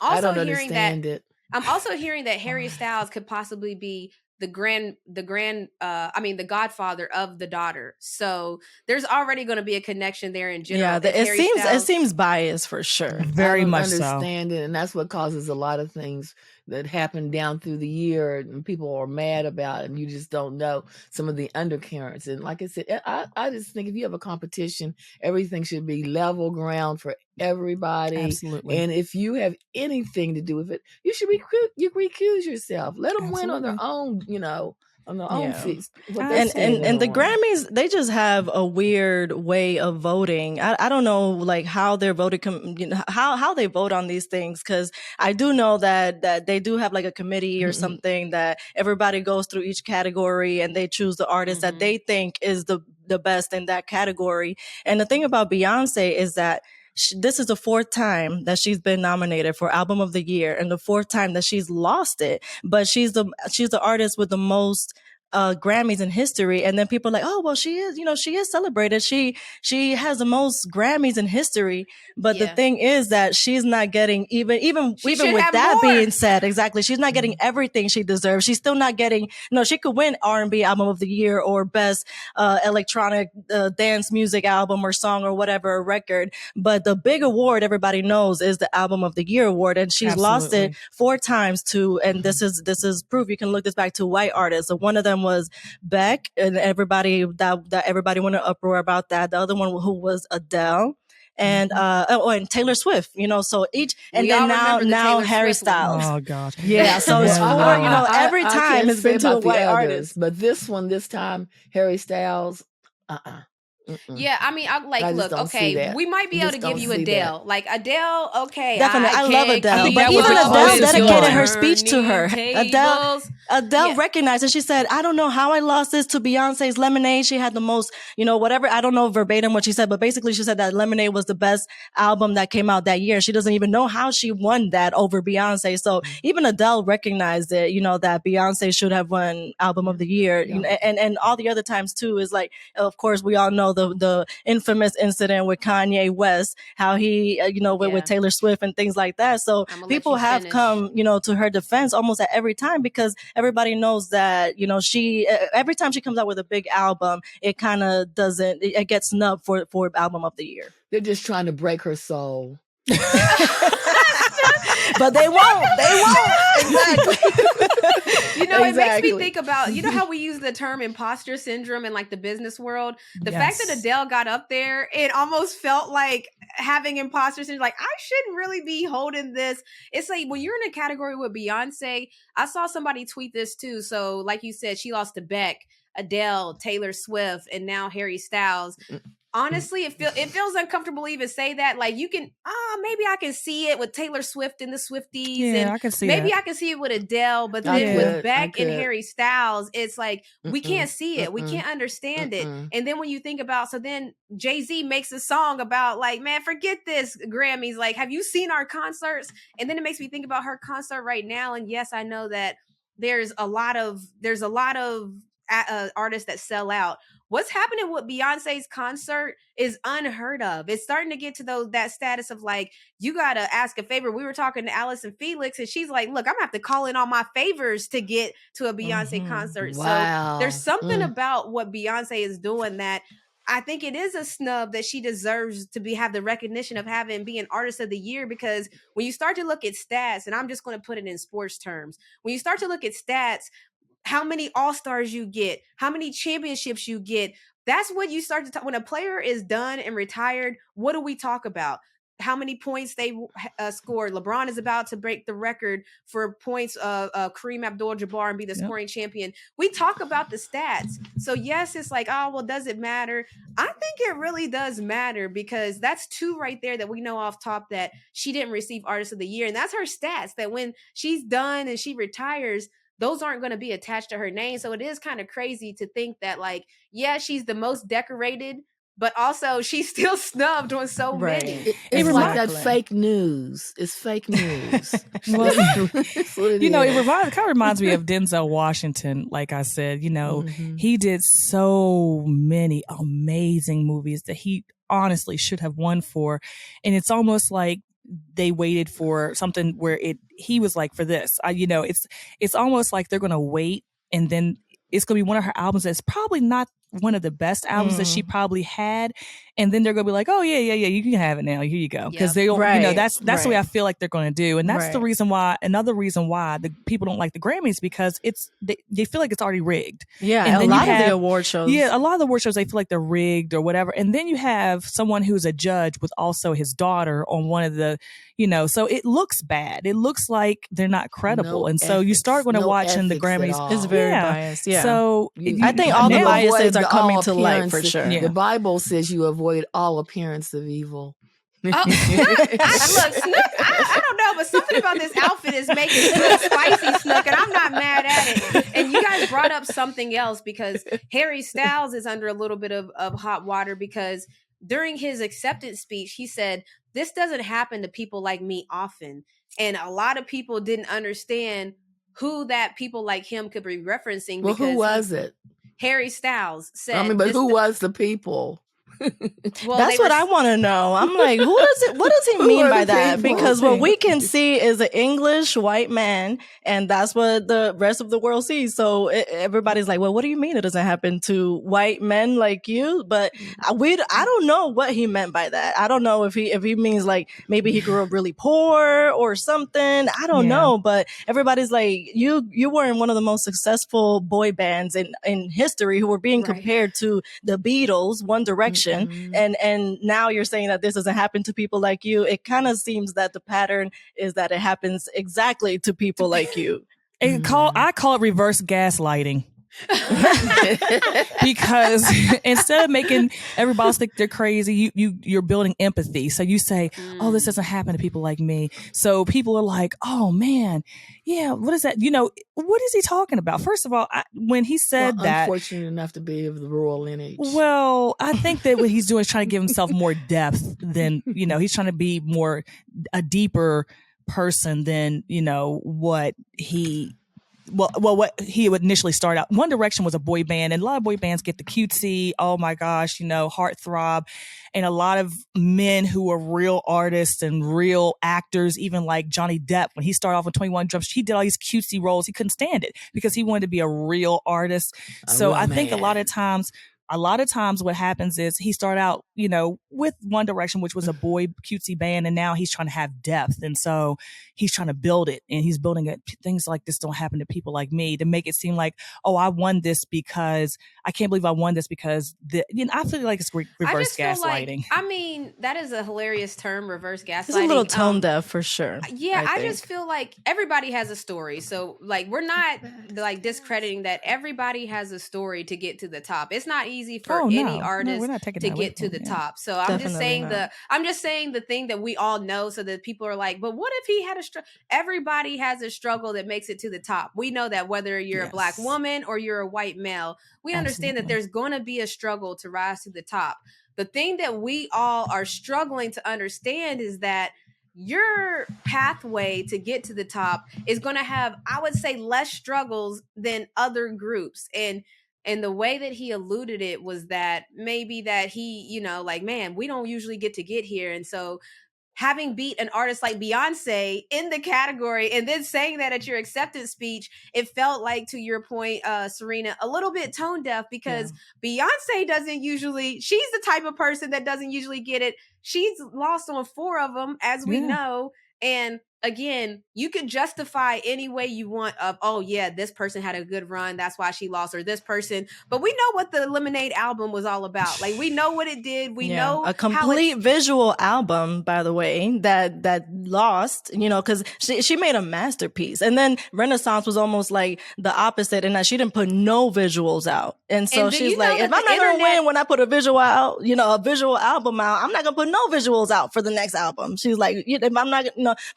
also hearing that Harry Styles could possibly be the godfather of the daughter. So there's already going to be a connection there in general. Yeah, it seems biased for sure. Very much so. Understand it, and that's what causes a lot of things that happen down through the year, and people are mad about it, and you just don't know some of the undercurrents. And like I said, I just think if you have a competition, everything should be level ground for everybody. Absolutely. And if you have anything to do with it, you should recuse yourself. Let them win on their own, on their own feet. And the Grammys, they just have a weird way of voting. I don't know like how they're voted, how they vote on these things, because I do know that they do have like a committee or something that everybody goes through each category and they choose the artist that they think is the best in that category. And the thing about Beyonce is that this is the fourth time that she's been nominated for Album of the Year and the fourth time that she's lost it. But she's the artist with the most Grammys in history. And then people are like, oh, well, she is celebrated. She has the most Grammys in history. But the thing is that she's not getting even with that being said, exactly. She's not getting everything she deserves. She's still not getting, she could win R&B Album of the Year or best electronic dance music album or song or whatever record. But the big award everybody knows is the Album of the Year award. And she's lost it 4 times and this is proof. You can look this back to white artists. So one of them was Beck, and everybody everybody went in uproar about that. The other one who was Adele. And and Taylor Swift, so each, and then now Harry Styles. Oh gosh, yeah. So it's 4, every time it's been to a white artist. But this time, Harry Styles, Yeah, I mean, I just look, don't see okay, that. we might be able to give you Adele. Like Adele, okay, Definitely, I love can't Adele, keep but think even that was Adele always dedicated her one. speech to her. turning Adele tables. Adele Yeah. recognized it. She said, "I don't know how I lost this to Beyonce's Lemonade. She had the most, whatever. I don't know verbatim what she said, but basically she said that Lemonade was the best album that came out that year. She doesn't even know how she won that over Beyonce. So even Adele recognized it, that Beyonce should have won Album of the Year. Yeah. And all the other times too is like, of course, we all know the infamous incident with Kanye West, how he, with Taylor Swift and things like that. So people have come, to her defense almost at every time, because everybody knows that, she, every time she comes out with a big album, it kind of it gets snubbed for Album of the Year. They're just trying to break her soul. But they won't. Exactly. It makes me think about, how we use the term imposter syndrome in like the business world. The fact that Adele got up there, it almost felt like having imposter syndrome. Like, I shouldn't really be holding this. It's like when you're in a category with Beyonce, I saw somebody tweet this too. So like you said, she lost to Beck, Adele, Taylor Swift, and now Harry Styles. Honestly, it feels uncomfortable to even say that. Like, you can, maybe I can see it with Taylor Swift and the Swifties. Yeah, and I can see maybe that. I can see it with Adele, but then with Beck and Harry Styles, it's like, we can't see it. We can't understand it. And then when you think about, so then Jay-Z makes a song about like, man, forget this Grammys. Like, have you seen our concerts? And then it makes me think about her concert right now. And yes, I know that there's a lot of artists that sell out. What's happening with Beyonce's concert is unheard of. It's starting to get to that status of like, you got to ask a favor. We were talking to Allison Felix and she's like, look, I'm gonna have to call in all my favors to get to a Beyonce concert. Wow. So there's something about what Beyonce is doing that I think it is a snub that she deserves to have the recognition of being Artist of the Year, because when you start to look at stats, and I'm just going to put it in sports terms, when you start to look at stats, how many all-stars you get, how many championships you get. That's what you start to talk. When a player is done and retired, what do we talk about? How many points they scored. LeBron is about to break the record for points of Kareem Abdul-Jabbar and be the scoring champion. We talk about the stats. So yes, it's like, oh, well, does it matter? I think it really does matter, because that's two right there that we know off top that she didn't receive Artist of the Year. And that's her stats, that when she's done and she retires, those aren't going to be attached to her name. So it is kind of crazy to think that, like, yeah, she's the most decorated, but also she's still snubbed on so many. It's like that fake news. It's fake news. Well, it kind of reminds me of Denzel Washington. Like I said, he did so many amazing movies that he honestly should have won for. And it's almost like they waited for something where he was like, for this, it's almost like they're going to wait, and then it's going to be one of her albums that's probably not one of the best albums that she probably had, and then they're going to be like, oh yeah, you can have it now, here you go, because they don't, that's the way I feel like they're going to do. And that's the reason why, another reason why the people don't like the Grammys, because they feel like it's already rigged. And a lot of the award shows, a lot of the award shows, they feel like they're rigged or whatever. And then you have someone who's a judge with also his daughter on one of the, so it looks bad. It looks like they're not credible. And so you start going to watching the Grammys. It's very biased. So I think all the biases are coming to light for sure. The Bible says you avoid all appearance of evil. Look, Snook, I don't know, but something about this outfit is making Snook spicy, Snook, and I'm not mad at it. And you guys brought up something else, because Harry Styles is under a little bit of hot water, because during his acceptance speech, he said, this doesn't happen to people like me often. And a lot of people didn't understand who that people like him could be referencing. Well, who was it? Harry Styles said. But who was the people? Well, that's what I want to know. I'm like, what does he mean by that? Because what we can see is an English white man, and that's what the rest of the world sees. So everybody's like, well, what do you mean it doesn't happen to white men like you? But I don't know what he meant by that. I don't know if he means like maybe he grew up really poor or something. I don't know. But everybody's like, you were in one of the most successful boy bands in history, who were being compared to the Beatles, One Direction. And now you're saying that this doesn't happen to people like you. It kind of seems that the pattern is that it happens exactly to people like you. I call it reverse gaslighting. Because instead of making everybody else think they're crazy, you're building empathy. So you say, "Oh, this doesn't happen to people like me." So people are like, "Oh man, yeah, what is that? What is he talking about?" First of all, when he said that, unfortunate enough to be of the rural lineage. Well, I think that what he's doing is trying to give himself more depth than he's trying to be more a deeper person than what he. Well, what he would initially start out. One Direction was a boy band, and a lot of boy bands get the cutesy, oh my gosh, heartthrob, and a lot of men who are real artists and real actors, even like Johnny Depp, when he started off with 21 Jump Street, he did all these cutesy roles. He couldn't stand it because he wanted to be a real artist. So I think a lot of times what happens is he started out, with One Direction, which was a boy cutesy band, and now he's trying to have depth. And so he's trying to build it, and he's building it. Things like this don't happen to people like me, to make it seem like, oh, I won this because I can't believe I won this because I feel like it's reverse gaslighting. That is a hilarious term, reverse gaslighting. It's a little tone deaf for sure. Yeah, I just feel like everybody has a story. So like, we're not like discrediting that everybody has a story to get to the top. It's not easy for any artist to get to the top. So I'm just saying the thing that we all know, so that people are like, but what if he had a struggle? Everybody has a struggle that makes it to the top. We know that whether you're a Black woman or you're a white male, we understand that there's going to be a struggle to rise to the top. The thing that we all are struggling to understand is that your pathway to get to the top is going to have, I would say, less struggles than other groups. And the way that he alluded it was that maybe that he, man, we don't usually get here. And so having beat an artist like Beyonce in the category and then saying that at your acceptance speech, it felt like, to your point, Serena, a little bit tone deaf, because Beyonce she's the type of person that doesn't usually get it. She's lost on 4 of them, as we know. And again, you can justify any way you want of, oh yeah, this person had a good run, that's why she lost, or this person. But we know what the Lemonade album was all about. Like, we know what it did. We know a complete visual album, by the way, that lost, because she made a masterpiece. And then Renaissance was almost like the opposite, in that she didn't put no visuals out. And so she's like, if I'm not going to win when I put a visual out, a visual album out, I'm not going to put no visuals out for the next album. She's like, if I'm not,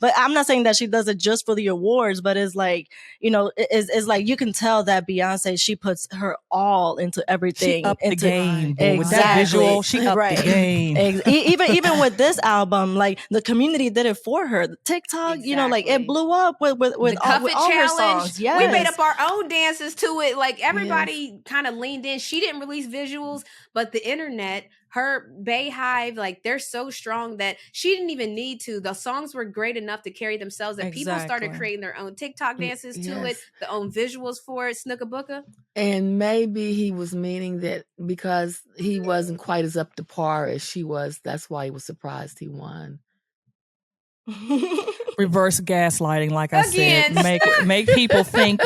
but I'm not saying that she does it just for the awards, but it's like, it's like, you can tell that Beyonce, she puts her all into everything. She upped the game. Exactly. With that visual, she upped the game. Even with this album, like, the community did it for her. TikTok, like, it blew up with all her songs. Yes. We made up our own dances to it. Like, everybody kind of leaned in. She didn't release visuals, but the internet, her Bayhive, like, they're so strong that she didn't even need to. The songs were great enough to carry themselves that people started creating their own TikTok dances to it, their own visuals for it. Snooka Booka. And maybe he was meaning that because he wasn't quite as up to par as she was, that's why he was surprised he won. Reverse gaslighting, like I said, make people think,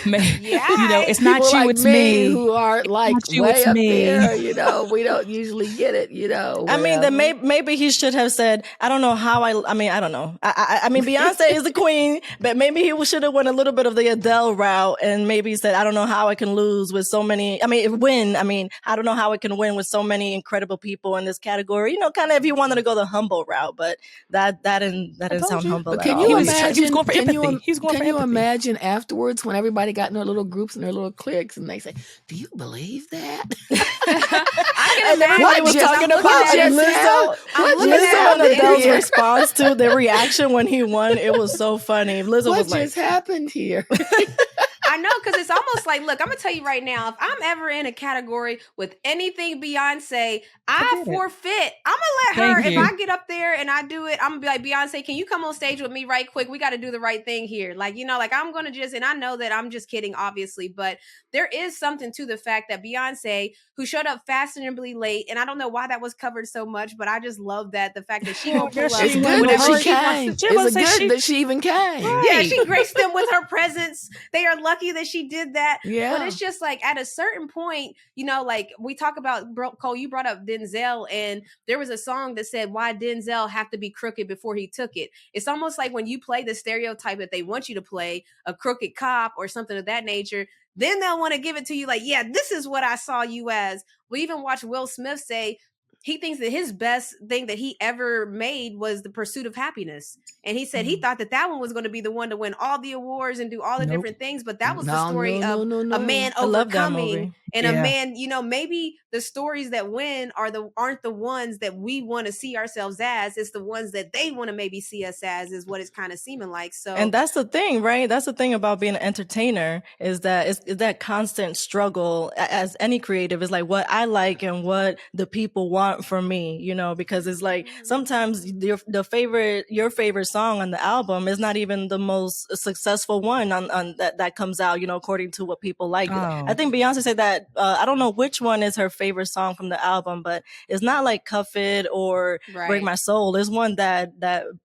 it's not people you, like it's me, who are like way up there. We don't usually get it. I mean, then maybe he should have said, I don't know how I mean, I don't know. I mean, Beyonce is the queen, but maybe he should have went a little bit of the Adele route, and maybe said, I don't know how I can lose with so many. I don't know how I can win with so many incredible people in this category. Kind of if you wanted to go the humble route, but that didn't sound humble. But can you imagine? He was going for empathy. Can you imagine afterwards when everybody got in their little groups and their little cliques, and they say, "Do you believe that?" I can imagine. What was talking about Lizzo and Adele's response to the reaction when he won. It was so funny. Lizzo was like, "What just happened here?" I know, because it's almost like, look, I'm gonna tell you right now, if I'm ever in a category with anything Beyonce, I forfeit. I'm gonna let her, if I get up there and I do it, I'm gonna be like, Beyonce, can you come on stage with me right quick? We got to do the right thing here. Like, I'm gonna just, and I know that I'm just kidding, obviously, but there is something to the fact that Beyonce, who showed up fashionably late, and I don't know why that was covered so much, but I just love that, the fact that she gonna pull up whenever she wants to. It's good that she even came. Right. Yeah, she graced them with her presence. They are lucky that she did that. Yeah. But it's just like, at a certain point, like we talk about, Cole, you brought up Denzel, and there was a song that said, why Denzel have to be crooked before he took it? It's almost like when you play the stereotype that they want you to play, a crooked cop or something of that nature, then they'll want to give it to you like, yeah, this is what I saw you as. We even watched Will Smith say he thinks that his best thing that he ever made was The Pursuit of Happiness. And he said he thought that one was going to be the one to win all the awards and do all the different things. But that was the story of a man overcoming and a man, maybe the stories that win aren't the ones that we want to see ourselves as. It's the ones that they want to maybe see us as, is what it's kind of seeming like. So, and that's the thing, right? That's the thing about being an entertainer, is that it's that constant struggle as any creative is like what I like and what the people want from me, because it's like sometimes your favorite song on the album is not even the most successful one on that comes out, according to what people like. I think Beyonce said that I don't know which one is her favorite song from the album, but it's not like Cuff It or Break My Soul. It's one that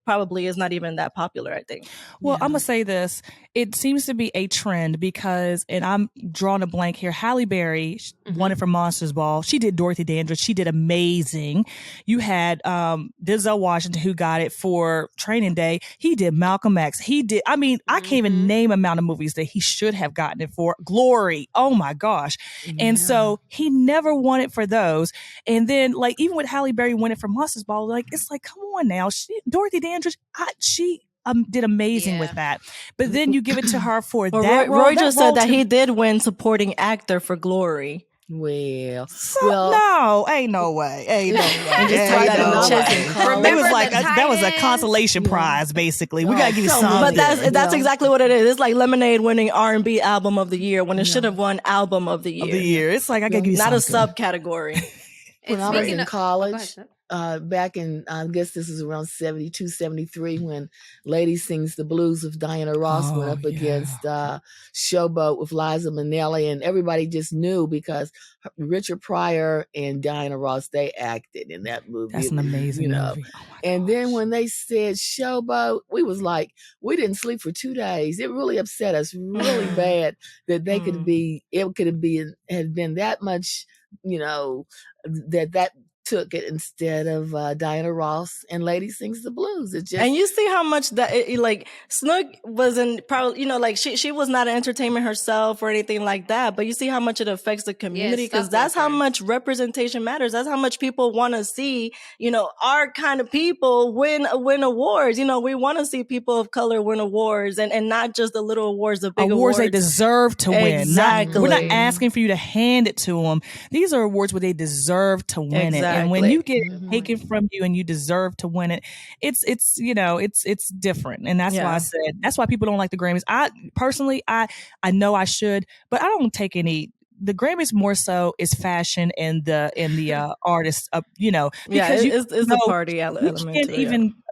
probably is not even that popular, I think. Well, I'm gonna say this. It seems to be a trend because, and I'm drawing a blank here, Halle Berry won it for Monsters Ball. She did Dorothy Dandridge. She did amazing. You had Denzel Washington, who got it for Training Day. He did Malcolm X. He did, I can't even name amount of movies that he should have gotten it for. Glory. Oh my gosh. And so he never won it for those. And then even with Halle Berry winning it for Monsters Ball, it's like, come on now. Dorothy Dandridge, she did amazing with that. But then you give it to her for that role. Roy just said that he did win supporting actor for Glory. Well, no, ain't no way. Remember that was a consolation prize, basically. We gotta give you something. But that's exactly what it is. It's like Lemonade winning R&B album of the year when it should have won album of the year. It's like I gotta give you not something. a subcategory. When I was in college, back in, I guess this was around 72, 73, when Lady Sings the Blues of Diana Ross went up against Showboat with Liza Minnelli, and everybody just knew because Richard Pryor and Diana Ross, they acted in that movie. That's an amazing movie. Oh and then when they said Showboat, we was like, we didn't sleep for 2 days. It really upset us really bad that they had been that much, that took it instead of Diana Ross and Lady Sings the Blues. And you see how much that Snook wasn't probably, she was not an entertainment herself or anything like that, but you see how much it affects the community, because that's how much representation matters. That's how much people want to see, our kind of people win awards. We want to see people of color win awards and not just the little awards, the big awards they deserve to win. Exactly. We're not asking for you to hand it to them. These are awards where they deserve to win it. And when you get it taken from you and you deserve to win it, it's different. And that's why I said, that's why people don't like the Grammys. I personally, I know I should, but I don't take any. The Grammys more so is fashion and the artists, because it's a party element.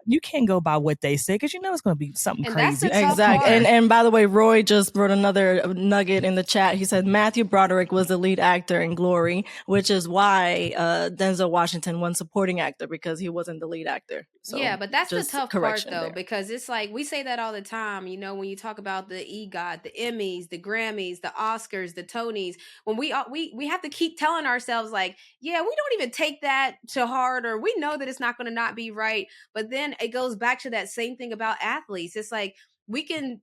You can't go by what they say, because it's going to be something crazy. Exactly. And by the way, Roy just wrote another nugget in the chat. He said Matthew Broderick was the lead actor in Glory, which is why Denzel Washington won supporting actor, because he wasn't the lead actor. So but that's the tough part, though, there. because it's like we say that all the time. When you talk about the EGOT, the Emmys, the Grammys, the Oscars, the Tonys, when we have to keep telling ourselves like, we don't even take that to heart, or we know that it's not going to not be right. But then it goes back to that same thing about athletes. It's like,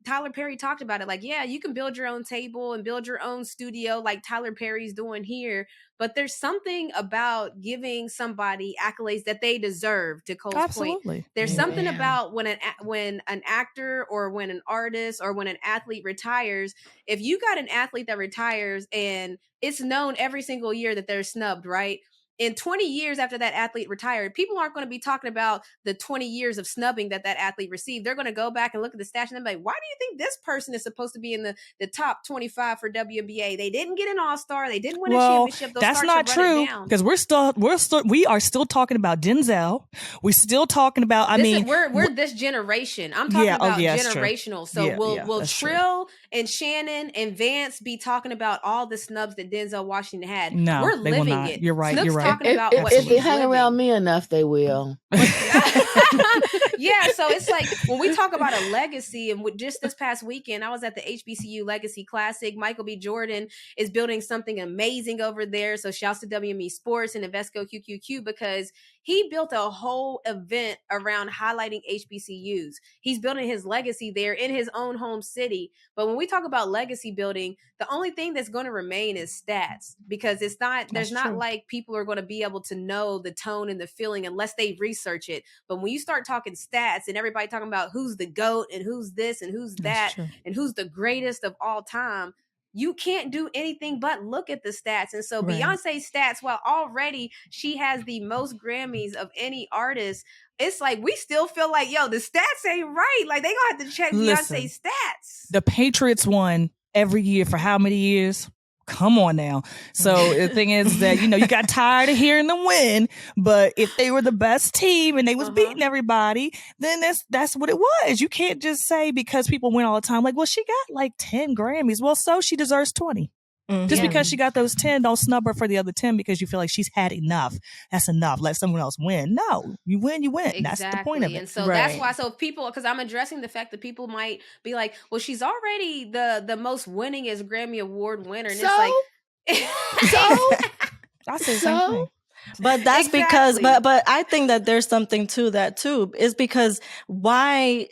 Tyler Perry talked about it. Like, you can build your own table and build your own studio like Tyler Perry's doing here. But there's something about giving somebody accolades that they deserve, to Cole's point. There's something about when an actor or when an artist or when an athlete retires, if you got an athlete that retires and it's known every single year that they're snubbed, right? In 20 years after that athlete retired, people aren't going to be talking about the 20 years of snubbing that athlete received. They're going to go back and look at the stats and they're like, why do you think this person is supposed to be in the top 25 for WNBA? They didn't get an all-star. They didn't win a championship. Those that's not true, because we are still talking about Denzel. We're still talking about, we're this generation. I'm talking about generational. So will Trill and Shannon and Vance be talking about all the snubs that Denzel Washington had? No, we're they living will not. it. You're right. Snook's You're right. talking about if they hang around me enough, they will. Yeah, so it's like when we talk about a legacy, and just this past weekend, I was at the HBCU Legacy Classic. Michael B. Jordan is building something amazing over there. So shouts to WME Sports and Invesco QQQ because he built a whole event around highlighting HBCUs. He's building his legacy there in his own home city. But when we talk about legacy building, the only thing that's going to remain is stats, because there's not like people are going to be able to know the tone and the feeling unless they research it. But when you start talking stats and everybody talking about who's the GOAT and who's this and who's that and who's the greatest of all time, you can't do anything but look at the stats. And so Beyonce's stats, while already she has the most Grammys of any artist, it's like we still feel like, yo, the stats ain't right. Like they gonna have to check Beyonce's stats. The Patriots won every year for how many years? Come on now. So the thing is that, you got tired of hearing them win, but if they were the best team and they was beating everybody, then that's what it was. You can't just say because people win all the time, like, well, she got like 10 Grammys. Well, so she deserves 20. Just because she got those 10, don't snub her for the other 10 because you feel like she's had enough. That's enough. Let someone else win. No, you win, you win. Exactly. That's the point of it. And so that's why, so people, because I'm addressing the fact that people might be like, well, she's already the most winningest Grammy Award winner. And it's like, I say the same thing. But that's because, but I think that there's something to that too, is because why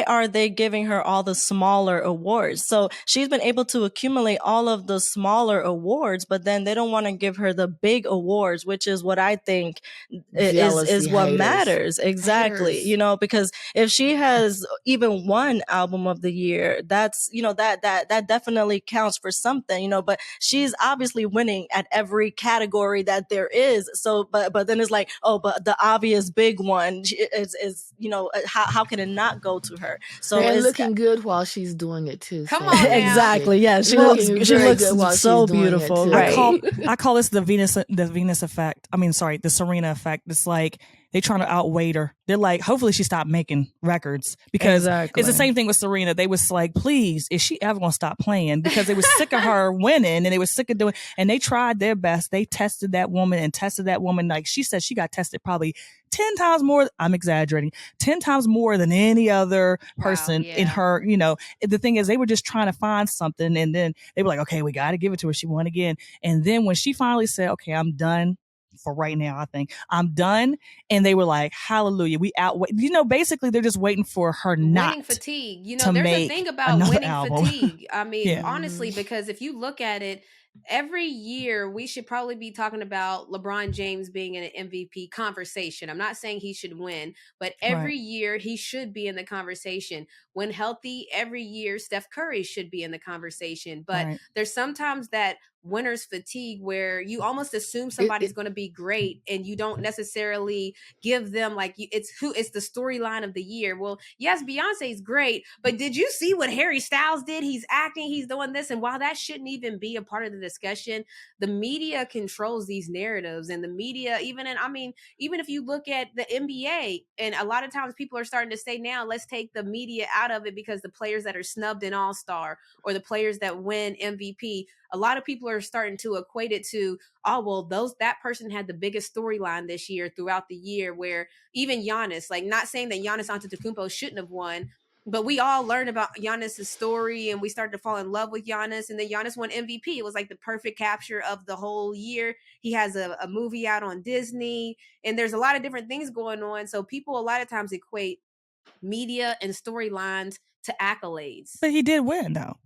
are they giving her all the smaller awards? So she's been able to accumulate all of the smaller awards, but then they don't want to give her the big awards, which is what I think is what matters. Exactly. Haters. Because if she has even one album of the year, that's, that definitely counts for something, but she's obviously winning at every category that there is. So, but then it's like, oh, but the obvious big one is how can it not go to her? So and it's looking good while she's doing it too. Come so. on now. Exactly. Yeah, she looks so beautiful. Right. I call this the Venus effect. I mean, sorry, the Serena effect. It's like they trying to outweigh her. They're like, hopefully she stopped making records, because it's the same thing with Serena. They was like, please, is she ever gonna stop playing? Because they was sick of her winning and they was sick of doing, and they tried their best. They tested that woman. Like she said, she got tested probably 10 times more. I'm exaggerating. 10 times more than any other person in her, the thing is they were just trying to find something. And then they were like, okay, we got to give it to her. She won again. And then when she finally said, okay, I'm done for right now, I think I'm done. And they were like, hallelujah, we outweigh, basically they're just waiting for her winning fatigue. There's a thing about winning fatigue. I mean, honestly, because if you look at it, every year we should probably be talking about LeBron James being in an MVP conversation. I'm not saying he should win, but every year he should be in the conversation. When healthy, every year Steph Curry should be in the conversation. But there's sometimes that winner's fatigue where you almost assume somebody's going to be great and you don't necessarily give them it's the storyline of the year. Well, yes, Beyonce's great, but did you see what Harry Styles did? He's acting, he's doing this. And while that shouldn't even be a part of the discussion, the media controls these narratives, and the media, even if you look at the NBA, and a lot of times people are starting to say now, let's take the media out of it because the players that are snubbed in All-Star or the players that win MVP, a lot of people are starting to equate it to, oh, well, that person had the biggest storyline this year throughout the year, where even Giannis, like, not saying that Giannis Antetokounmpo shouldn't have won, but we all learned about Giannis's story and we started to fall in love with Giannis, and then Giannis won MVP. It was like the perfect capture of the whole year. He has a movie out on Disney, and there's a lot of different things going on. So people a lot of times equate media and storylines to accolades. But he did win, though.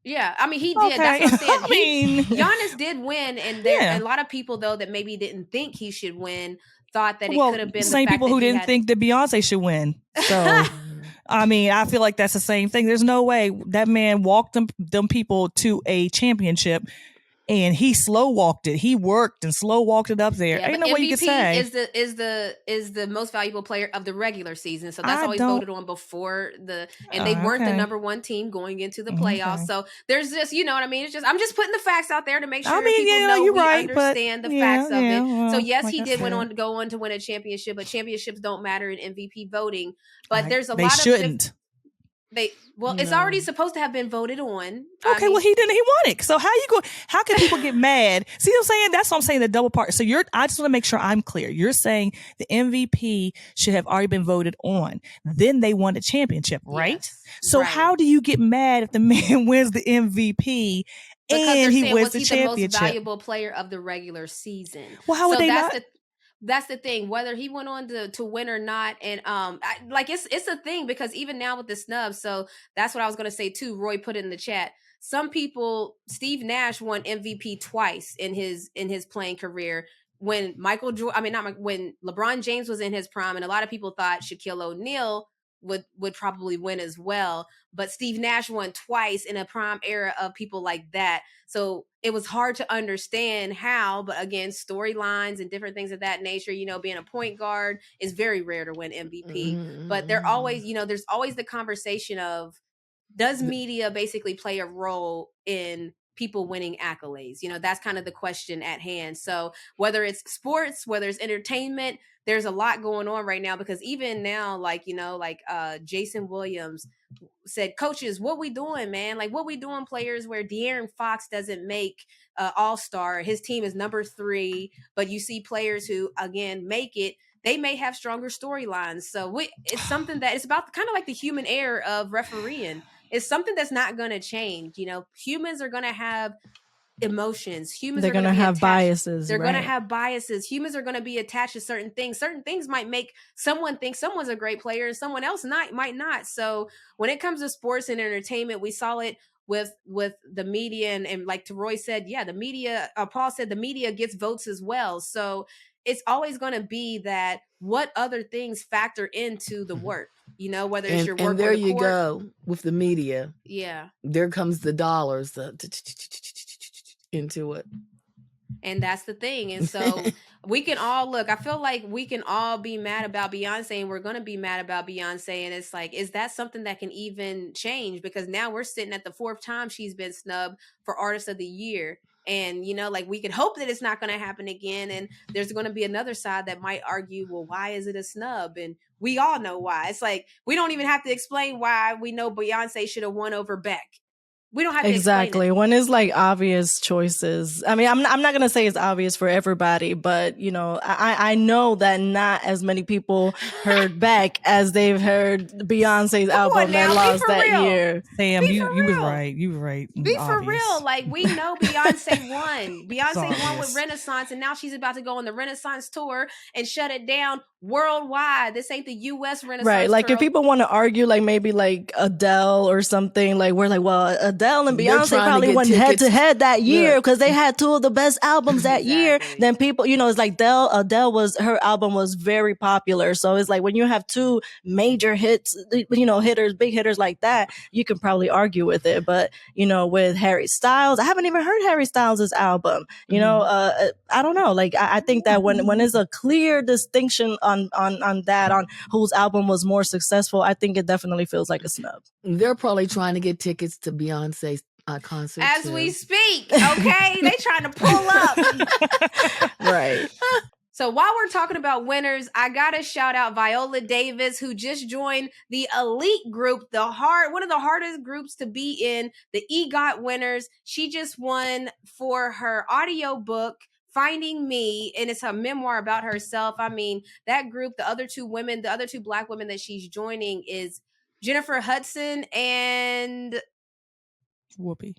Yeah, I mean, he did. That's what I'm saying. Giannis did win, and there a lot of people, though, that maybe didn't think he should win thought that it could have been the same fact people that who didn't think that Beyonce should win. So, I mean, I feel like that's the same thing. There's no way that man walked them people to a championship, and he slow walked it. He worked and slow walked it up there. Ain't no way you could say is the most valuable player of the regular season. So that's always voted on before and they weren't the number one team going into the playoffs. So there's just, you know what I mean? It's just, I'm just putting the facts out there to make sure people know we understand the facts of it. Well, so yes, he did go on to win a championship, but championships don't matter in MVP voting. But there's a lot of It's already supposed to have been voted on. Okay, well, he won it. So how can people get mad? See what I'm saying? That's what I'm saying, the double part. So I just want to make sure I'm clear. You're saying the MVP should have already been voted on. Then they won the championship, right? Yes, so how do you get mad if the man wins the MVP and he wins the championship? The most valuable player of the regular season. Well, how would they not? That's the thing, whether he went on to win or not. And it's a thing, because even now with the snubs, so that's what I was going to say too. Roy put it in the chat. Some people, Steve Nash won MVP twice in his playing career. When when LeBron James was in his prime, and a lot of people thought Shaquille O'Neal would probably win as well. But Steve Nash won twice in a prime era of people like that. So it was hard to understand how, but again, storylines and different things of that nature, being a point guard is very rare to win MVP. Mm-hmm. But they're always, there's always the conversation of, does media basically play a role in people winning accolades? That's kind of the question at hand. So whether it's sports, whether it's entertainment, there's a lot going on right now, because even now, Jason Williams said, coaches, what we doing, man? Like, what we doing, players, where De'Aaron Fox doesn't make all-star. His team is number 3, but you see players who, again, make it. They may have stronger storylines. So it's something that it's about, kind of like the human error of refereeing. It's something that's not going to change. Humans are going to have emotions. Humans are going to have biases. They're going to have biases. Humans are going to be attached to certain things. Certain things might make someone think someone's a great player and someone else might not. So when it comes to sports and entertainment, we saw it with the media, and like Roy said, the media, Paul said the media gets votes as well. So it's always going to be that what other things factor into the work, whether it's your work. And there you go with the media. Yeah. There comes the dollars into it. And that's the thing. And so we can all I feel like we can all be mad about Beyonce, and we're going to be mad about Beyonce. And it's like, is that something that can even change? Because now we're sitting at the 4th time she's been snubbed for Artist of the Year. And, we could hope that it's not going to happen again. And there's going to be another side that might argue, well, why is it a snub? And we all know why. It's like, we don't even have to explain why we know Beyonce should have won over Beck. We don't have to exactly explain it. When it's like obvious choices. I mean, I'm not gonna say it's obvious for everybody, but I know that not as many people heard Beck as they've heard Beyonce's album that lost that year. Sam, you was right. You were right. Be for real. Like, we know Beyonce won. Beyonce won with Renaissance, and now she's about to go on the Renaissance tour and shut it down worldwide. This ain't the U.S. Renaissance, right? Like, tour. If people want to argue, like maybe like Adele or something, like we're like, well, Adele and Beyonce probably went head to head that year because they had 2 of the best albums that year. Then people, it's like Adele her album was very popular. So it's like when you have 2 major hits, hitters, big hitters like that, you can probably argue with it. But with Harry Styles, I haven't even heard Harry Styles' album. I don't know. Like I think that when there's a clear distinction on whose album was more successful, I think it definitely feels like a snub. They're probably trying to get tickets to Beyonce's concert as we speak. Okay, they trying to pull up. Right. So while we're talking about winners, I gotta shout out Viola Davis, who just joined the elite group, one of the hardest groups to be in, the EGOT winners. She just won for her audio book, Finding Me, and it's a memoir about herself. I mean, that group, the other 2 Black women that she's joining is Jennifer Hudson and Whoopi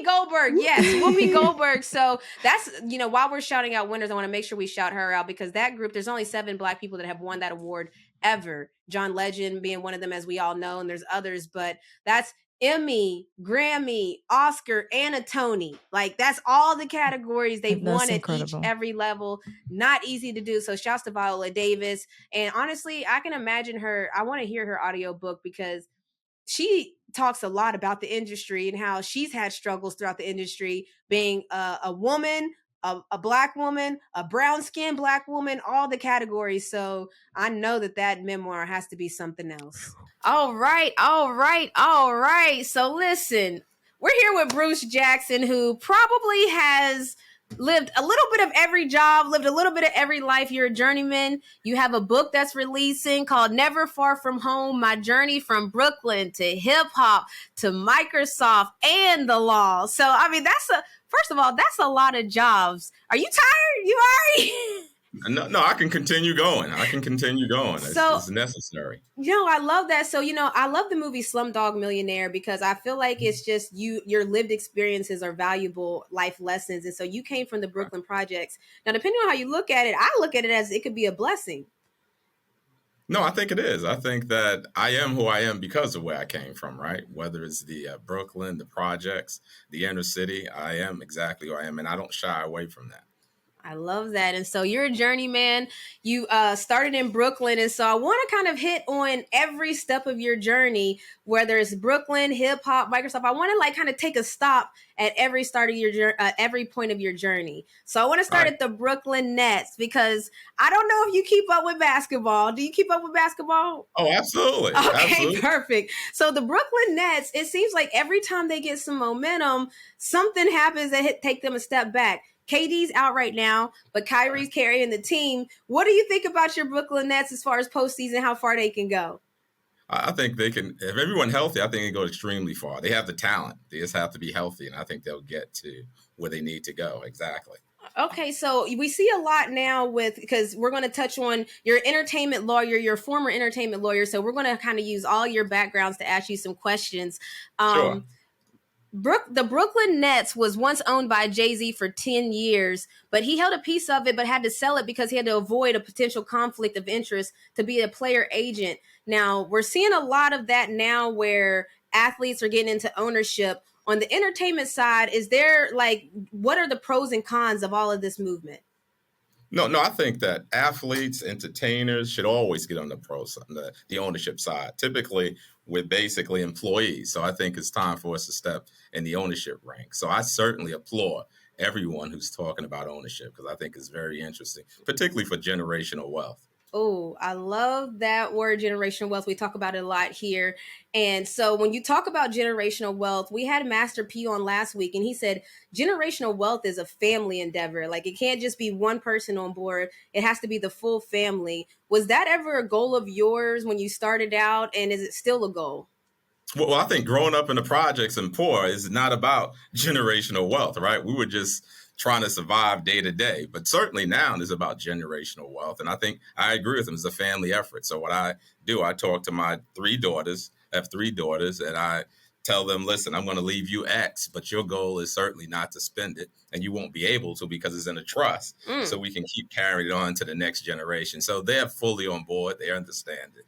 Goldberg. Yes, Whoopi Goldberg. So that's, while we're shouting out winners, I want to make sure we shout her out, because that group, there's only 7 Black people that have won that award ever. John Legend being one of them, as we all know, and there's others, but that's Emmy, Grammy, Oscar, and a Tony. Like, that's all the categories they've won at every level. Not easy to do. So shouts to Viola Davis. And honestly, I can imagine her. I want to hear her audiobook, because she talks a lot about the industry and how she's had struggles throughout the industry, being a woman, a Black woman, a brown-skinned Black woman, all the categories. So I know that memoir has to be something else. All right. So listen, we're here with Bruce Jackson, who probably has lived a little bit of every job, lived a little bit of every life. You're a journeyman. You have a book that's releasing called Never Far From Home, My Journey from Brooklyn to Hip Hop to Microsoft and the Law. So, I mean, first of all, that's a lot of jobs. Are you tired? You already? No, I can continue going. It's necessary. I love that. So, I love the movie Slumdog Millionaire because I feel like it's just your lived experiences are valuable life lessons. And so you came from the Brooklyn projects. Now, depending on how you look at it, I look at it as it could be a blessing. No, I think it is. I think that I am who I am because of where I came from, right? Whether it's the Brooklyn, the projects, the inner city, I am exactly who I am. And I don't shy away from that. I love that. And so you're a journeyman. You started in Brooklyn. And so I want to kind of hit on every step of your journey, whether it's Brooklyn, hip hop, Microsoft. I want to like kind of take a stop at every start of your every point of your journey. So I want to start at the Brooklyn Nets because I don't know if you keep up with basketball. Do you keep up with basketball? Oh, absolutely. Okay, absolutely. Perfect. So the Brooklyn Nets, it seems like every time they get some momentum, something happens that take them a step back. KD's out right now, but Kyrie's carrying the team. What do you think about your Brooklyn Nets as far as postseason, how far they can go? I think they can, if everyone healthy, I think they go extremely far. They have the talent. They just have to be healthy, and I think they'll get to where they need to go. Exactly. Okay, so we see a lot now because we're going to touch on your entertainment lawyer, your former entertainment lawyer. So we're going to kind of use all your backgrounds to ask you some questions. Sure. The Brooklyn Nets was once owned by Jay-Z for 10 years, but he held a piece of it but had to sell it because he had to avoid a potential conflict of interest to be a player agent. Now, we're seeing a lot of that now where athletes are getting into ownership. On the entertainment side, is there what are the pros and cons of all of this movement? No, I think that athletes, entertainers should always get on the the ownership side. Typically, we're basically employees. So I think it's time for us to step in the ownership rank. So I certainly applaud everyone who's talking about ownership because I think it's very interesting, particularly for generational wealth. Oh, I love that word, generational wealth. We talk about it a lot here. And so when you talk about generational wealth, we had Master P on last week, and he said generational wealth is a family endeavor. Like it can't just be one person on board. It has to be the full family. Was that ever a goal of yours when you started out? And is it still a goal? Well, I think growing up in the projects and poor is not about generational wealth, right? We were just trying to survive day to day. But certainly now it's about generational wealth. And I think I agree with him. It's a family effort. So what I do, I talk to my I have three daughters, and I tell them, listen, I'm going to leave you X, but your goal is certainly not to spend it. And you won't be able to because it's in a trust. So we can keep carrying it on to the next generation. So they're fully on board. They understand it.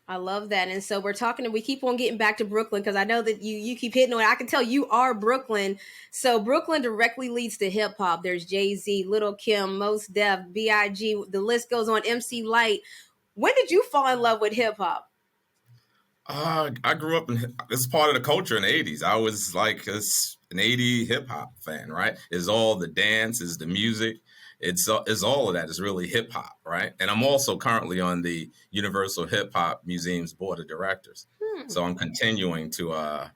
I love that. And so we keep on getting back to Brooklyn because I know that you keep hitting on it. I can tell you are Brooklyn. So Brooklyn directly leads to hip hop. There's Jay-Z, Lil' Kim, Mos Def, B.I.G. The list goes on, MC Lyte. When did you fall in love with hip hop? I grew up this is part of the culture in the 80s. I was like an 80 hip hop fan, right? It's all the dance, it's the music. It's all of that is really hip hop, right? And I'm also currently on the Universal Hip Hop Museum's board of directors. So I'm continuing to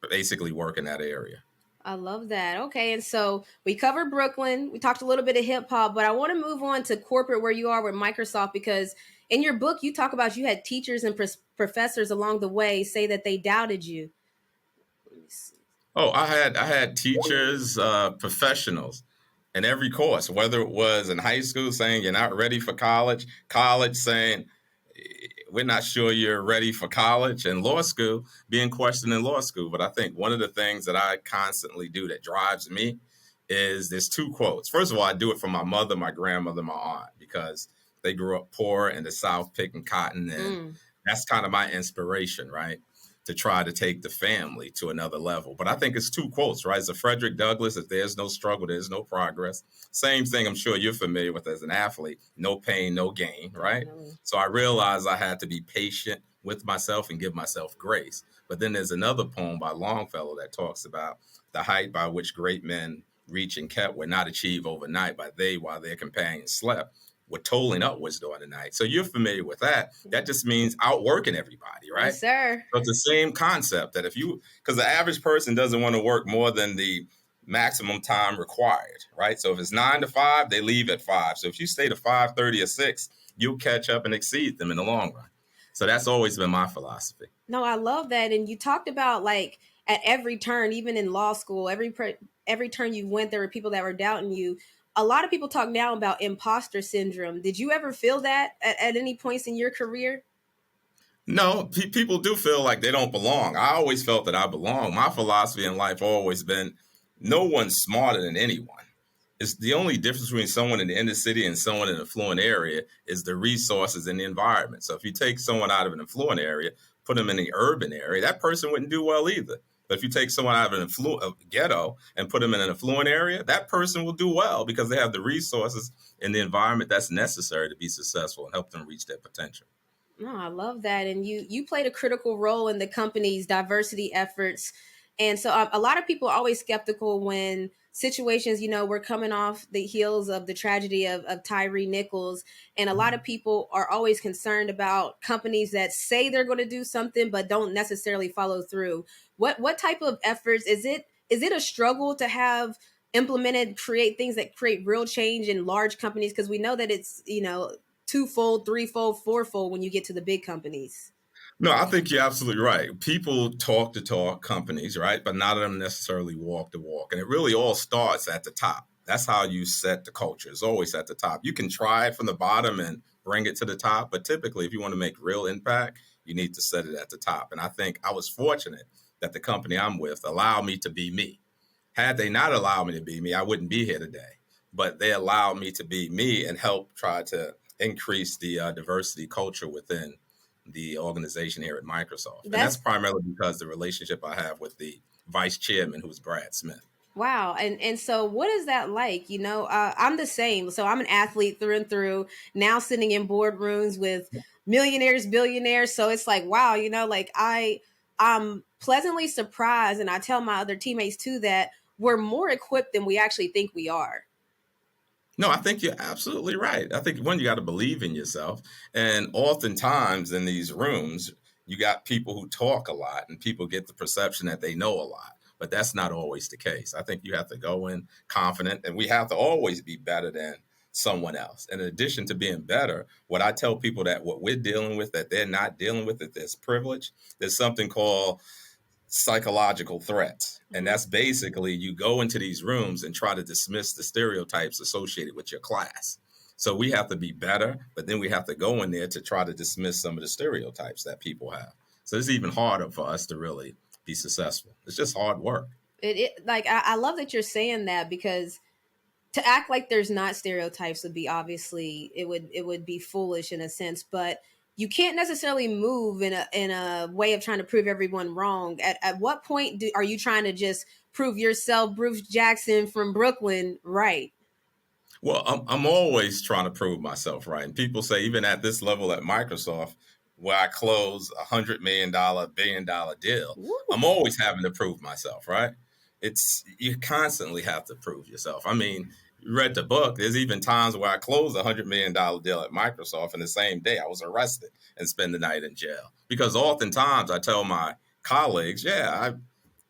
basically work in that area. I love that. Okay. And so we covered Brooklyn. We talked a little bit of hip hop, but I want to move on to corporate where you are with Microsoft, because in your book, you talk about you had teachers and professors along the way say that they doubted you. Oh, I had teachers, professionals in every course, whether it was in high school saying you're not ready for college saying we're not sure you're ready for college, and law school being questioned in law school. But I think one of the things that I constantly do that drives me is there's two quotes. First of all, I do it for my mother, my grandmother, my aunt, because they grew up poor in the South picking cotton. And that's kind of my inspiration, right? To try to take the family to another level. But I think it's two quotes, right? It's a Frederick Douglass, if there's no struggle, there's no progress. Same thing I'm sure you're familiar with as an athlete, no pain, no gain, right? So I realized I had to be patient with myself and give myself grace. But then there's another poem by Longfellow that talks about the height by which great men reach and kept were not achieved overnight by they while their companions slept. Were tolling upwards during the night. So you're familiar with that. That just means outworking everybody, right? Yes, sir. So it's the same concept that because the average person doesn't want to work more than the maximum time required, right? So if it's 9 to 5, they leave at 5. So if you stay to 5:30 or 6, you'll catch up and exceed them in the long run. So that's always been my philosophy. No, I love that. And you talked about like at every turn, even in law school, every turn you went, there were people that were doubting you. A lot of people talk now about imposter syndrome. Did you ever feel that at any points in your career? No, people do feel like they don't belong. I always felt that I belong. My philosophy in life always been no one's smarter than anyone. It's the only difference between someone in the inner city and someone in an affluent area is the resources and the environment. So if you take someone out of an affluent area, put them in the urban area, that person wouldn't do well either. But if you take someone out of a ghetto and put them in an affluent area, that person will do well because they have the resources and the environment that's necessary to be successful and help them reach their potential. No, I love that. And you played a critical role in the company's diversity efforts. And so a lot of people are always skeptical when situations, we're coming off the heels of the tragedy of Tyree Nichols. And a lot of people are always concerned about companies that say they're going to do something, but don't necessarily follow through. What type of efforts is it a struggle to have implemented, create things that create real change in large companies? Because we know that it's, twofold, threefold, fourfold when you get to the big companies. No, I think you're absolutely right. People talk the talk, companies, right? But none of them necessarily walk the walk. And it really all starts at the top. That's how you set the culture. It's always at the top. You can try it from the bottom and bring it to the top. But typically, if you want to make real impact, you need to set it at the top. And I think I was fortunate that the company I'm with allowed me to be me. Had they not allowed me to be me, I wouldn't be here today. But they allowed me to be me and help try to increase the diversity culture within the organization here at Microsoft. And that's primarily because the relationship I have with the vice chairman, who's Brad Smith. Wow. And so what is that like? I'm the same. So I'm an athlete through and through, now sitting in boardrooms with millionaires, billionaires. So it's like, wow, I'm pleasantly surprised. And I tell my other teammates too, that we're more equipped than we actually think we are. No, I think you're absolutely right. I think, one, you got to believe in yourself. And oftentimes in these rooms, you got people who talk a lot and people get the perception that they know a lot. But that's not always the case. I think you have to go in confident, and we have to always be better than someone else. In addition to being better, what I tell people that what we're dealing with, that they're not dealing with, that there's privilege, there's something called psychological threats. And that's basically you go into these rooms and try to dismiss the stereotypes associated with your class. So we have to be better, but then we have to go in there to try to dismiss some of the stereotypes that people have. So it's even harder for us to really be successful. It's just hard work. I love that you're saying that, because to act like there's not stereotypes would be, obviously it would be foolish in a sense, but you can't necessarily move in a way of trying to prove everyone wrong. At what point are you trying to just prove yourself, Bruce Jackson from Brooklyn, right? Well, I'm always trying to prove myself right. And people say, even at this level at Microsoft, where I close $100 million, $1 billion deal, Woo. I'm always having to prove myself, right? You constantly have to prove yourself. I mean, you read the book. There's even times where I closed a $100 million deal at Microsoft, and the same day I was arrested and spend the night in jail. Because oftentimes I tell my colleagues, I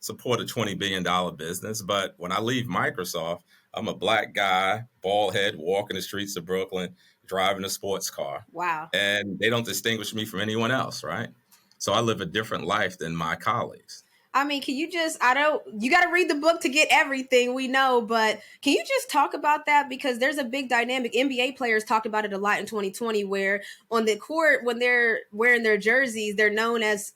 support a $20 billion business, but when I leave Microsoft, I'm a black guy, bald head, walking the streets of Brooklyn, driving a sports car. Wow. And they don't distinguish me from anyone else, right? So I live a different life than my colleagues. I mean, you got to read the book to get everything, we know, but can you just talk about that? Because there's a big dynamic. NBA players talked about it a lot in 2020, where on the court, when they're wearing their jerseys, they're known as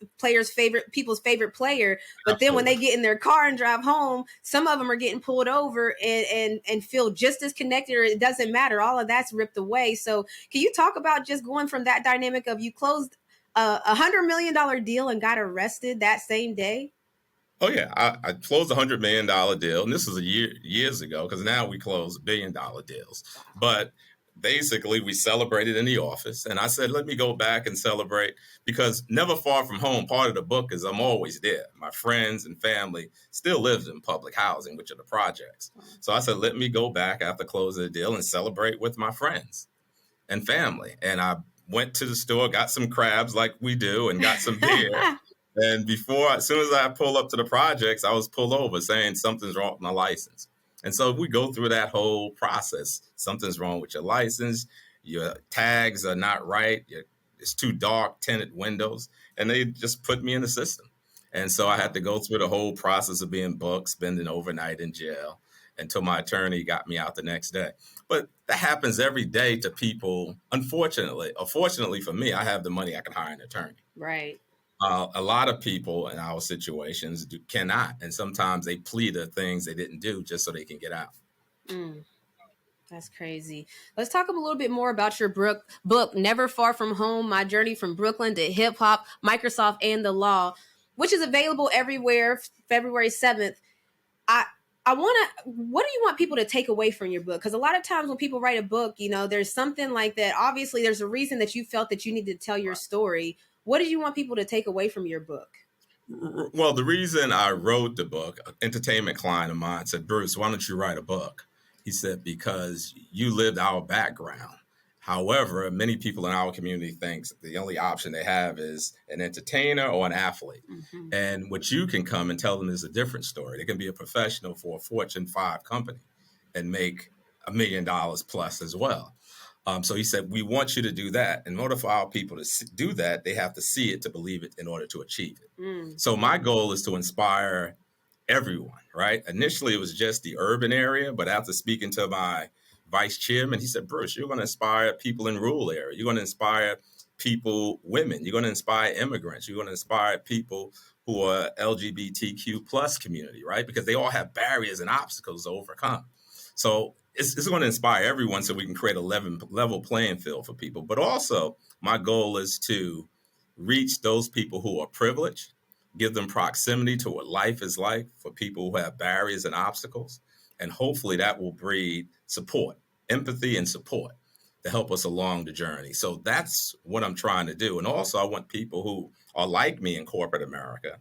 people's favorite player. But Absolutely. Then when they get in their car and drive home, some of them are getting pulled over and feel just as connected, or it doesn't matter. All of that's ripped away. So can you talk about just going from that dynamic of you closed a $100 million deal and got arrested that same day? Oh, yeah. I closed a $100 million deal, and this was years ago, because now we close $1 billion deals. But basically, we celebrated in the office, and I said, let me go back and celebrate, because never far from home, part of the book is I'm always there. My friends and family still lives in public housing, which are the projects. So I said, let me go back after closing the deal and celebrate with my friends and family. And I went to the store, got some crabs like we do, and got some beer. And as soon as I pull up to the projects, I was pulled over saying something's wrong with my license. And so we go through that whole process. Something's wrong with your license. Your tags are not right. It's too dark, tinted windows. And they just put me in the system. And so I had to go through the whole process of being booked, spending overnight in jail until my attorney got me out the next day. But that happens every day to people. Unfortunately, or fortunately for me, I have the money, I can hire an attorney. Right. A lot of people in our situations cannot. And sometimes they plead to things they didn't do just so they can get out. That's crazy. Let's talk a little bit more about your book, Never Far From Home, My Journey from Brooklyn to Hip Hop, Microsoft, and the Law, which is available everywhere, February 7th. What do you want people to take away from your book? Because a lot of times when people write a book, there's something like that. Obviously, there's a reason that you felt that you needed to tell your story. What did you want people to take away from your book? Well, the reason I wrote the book, an entertainment client of mine said, Bruce, why don't you write a book? He said, because you lived our background. However, many people in our community think the only option they have is an entertainer or an athlete. Mm-hmm. And what you can come and tell them is a different story. They can be a professional for a Fortune 5 company and make $1 million plus as well. So he said, we want you to do that. In order for our people to do that, they have to see it to believe it in order to achieve it. So my goal is to inspire everyone, right? Initially, it was just the urban area. But after speaking to my vice chairman, he said, Bruce, you're going to inspire people in rural areas. You're going to inspire people, women. You're going to inspire immigrants. You're going to inspire people who are LGBTQ plus community, right? Because they all have barriers and obstacles to overcome. So it's going to inspire everyone so we can create a level playing field for people. But also, my goal is to reach those people who are privileged, give them proximity to what life is like for people who have barriers and obstacles. And hopefully that will breed support, empathy and support to help us along the journey. So that's what I'm trying to do. And also, I want people who are like me in corporate America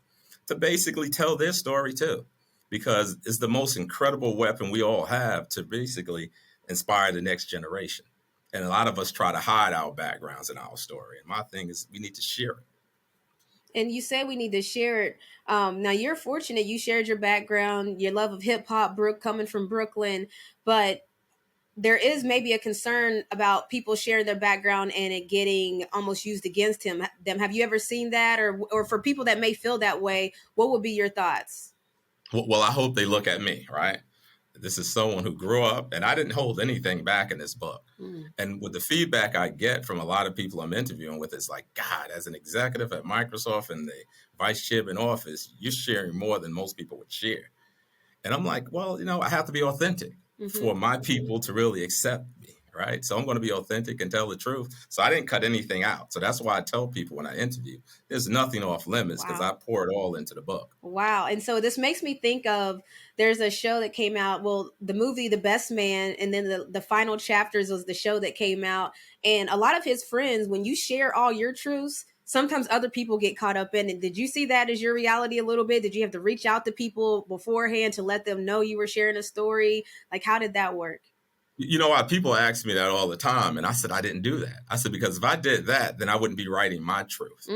to basically tell their story too, because it's the most incredible weapon we all have to basically inspire the next generation. And a lot of us try to hide our backgrounds and our story. And my thing is we need to share it. And you said we need to share it. Now, you're fortunate you shared your background, your love of hip hop, coming from Brooklyn, but there is maybe a concern about people sharing their background and it getting almost used against them. Have you ever seen that? Or for people that may feel that way, what would be your thoughts? Well, I hope they look at me, right? This is someone who grew up, and I didn't hold anything back in this book. And with the feedback I get from a lot of people I'm interviewing with, it's like, God, as an executive at Microsoft in the vice chairman office, you're sharing more than most people would share. And I'm like, well, I have to be authentic for my people to really accept me, right? So I'm going to be authentic and tell the truth. So I didn't cut anything out. So that's why I tell people when I interview, there's nothing off limits because I pour it all into the book. Wow. And so this makes me think of, there's a show that came out, the movie The Best Man, and then the final chapters was the show that came out. And a lot of his friends, when you share all your truths, sometimes other people get caught up in it. Did you see that as your reality a little bit? Did you have to reach out to people beforehand to let them know you were sharing a story? Like, how did that work? People ask me that all the time. And I said, I didn't do that. I said, because if I did that, then I wouldn't be writing my truth.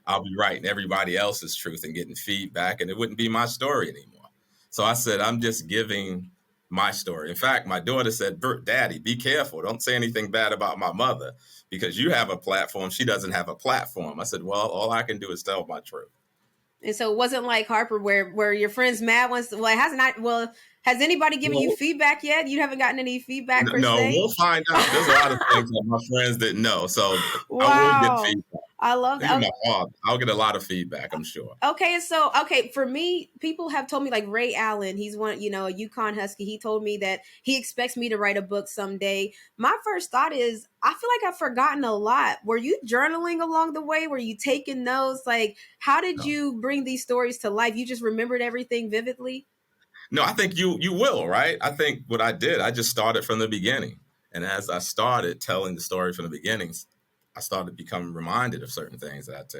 I'll be writing everybody else's truth and getting feedback, and it wouldn't be my story anymore. So I said, I'm just giving my story. In fact, my daughter said, Daddy, be careful. Don't say anything bad about my mother because you have a platform. She doesn't have a platform. I said, well, all I can do is tell my truth. And so it wasn't like Harper where your friend's mad has anybody given you feedback yet? You haven't gotten any feedback per se? No, we'll find out. There's a lot of things that my friends didn't know. So I will get feedback. I love that. I'll get a lot of feedback, I'm sure. Okay, for me, people have told me, like Ray Allen, he's one, a Yukon Husky. He told me that he expects me to write a book someday. My first thought is, I feel like I've forgotten a lot. Were you journaling along the way? Were you taking notes? Like, how did you bring these stories to life? You just remembered everything vividly? No, I think you will, right? I think what I did, I just started from the beginning. And as I started telling the story from the beginnings, I started becoming reminded of certain things that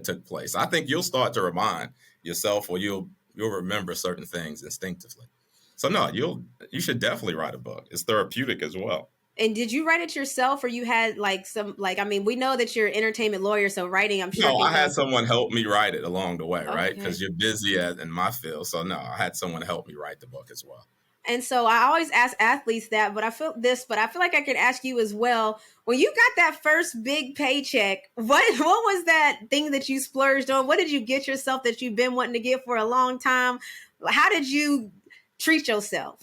took place. I think you'll start to remind yourself, or you'll remember certain things instinctively. So no, you should definitely write a book. It's therapeutic as well. And did you write it yourself, or you had like some, like, I mean, we know that you're an entertainment lawyer, so writing, I'm sure. No, I had someone help me write it along the way, right? Okay. Because you're busy in my field. So no, I had someone help me write the book as well. And so I always ask athletes that, but I feel like I could ask you as well. When you got that first big paycheck, what was that thing that you splurged on? What did you get yourself that you've been wanting to get for a long time? How did you treat yourself?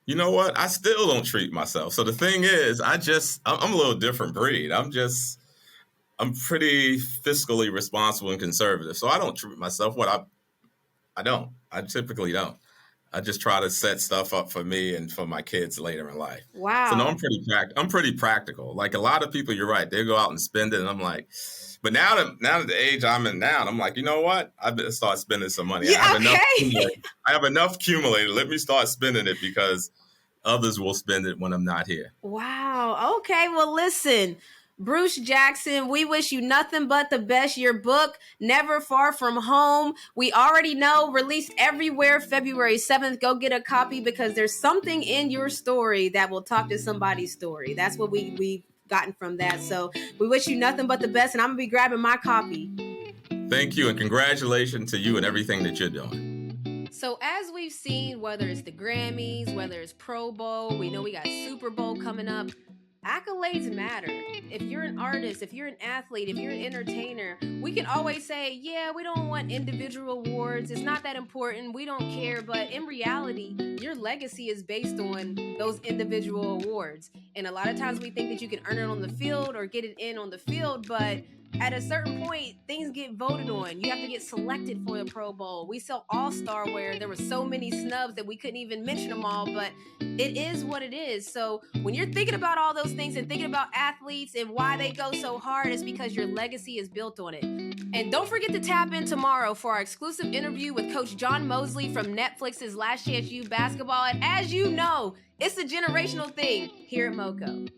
You know what? I still don't treat myself. So the thing is, I'm a little different breed. I'm pretty fiscally responsible and conservative. So I don't treat myself. I typically don't. I just try to set stuff up for me and for my kids later in life. Wow. So no, I'm pretty practical. Like a lot of people, you're right. They go out and spend it, and I'm like, but now that the age I'm in now, I'm like, you know what? I better start spending some money. Yeah, I have enough accumulated. Let me start spending it because others will spend it when I'm not here. Wow. Okay. Well, listen, Bruce Jackson, we wish you nothing but the best. Your book, Never Far From Home, we already know, released everywhere February 7th. Go get a copy because there's something in your story that will talk to somebody's story. That's what we've gotten from that. So we wish you nothing but the best, and I'm going to be grabbing my copy. Thank you, and congratulations to you and everything that you're doing. So as we've seen, whether it's the Grammys, whether it's Pro Bowl, we know we got Super Bowl coming up. Accolades matter. If you're an artist, if you're an athlete, if you're an entertainer, we can always say, yeah, we don't want individual awards. It's not that important. We don't care. But in reality, your legacy is based on those individual awards. And a lot of times we think that you can earn it on the field or get it in on the field, but at a certain point, things get voted on. You have to get selected for the Pro Bowl. We saw All-Star where there were so many snubs that we couldn't even mention them all, but it is what it is. So when you're thinking about all those things and thinking about athletes and why they go so hard, it's because your legacy is built on it. And don't forget to tap in tomorrow for our exclusive interview with Coach John Mosley from Netflix's Last Chance U Basketball. And as you know, it's a generational thing here at MoCo.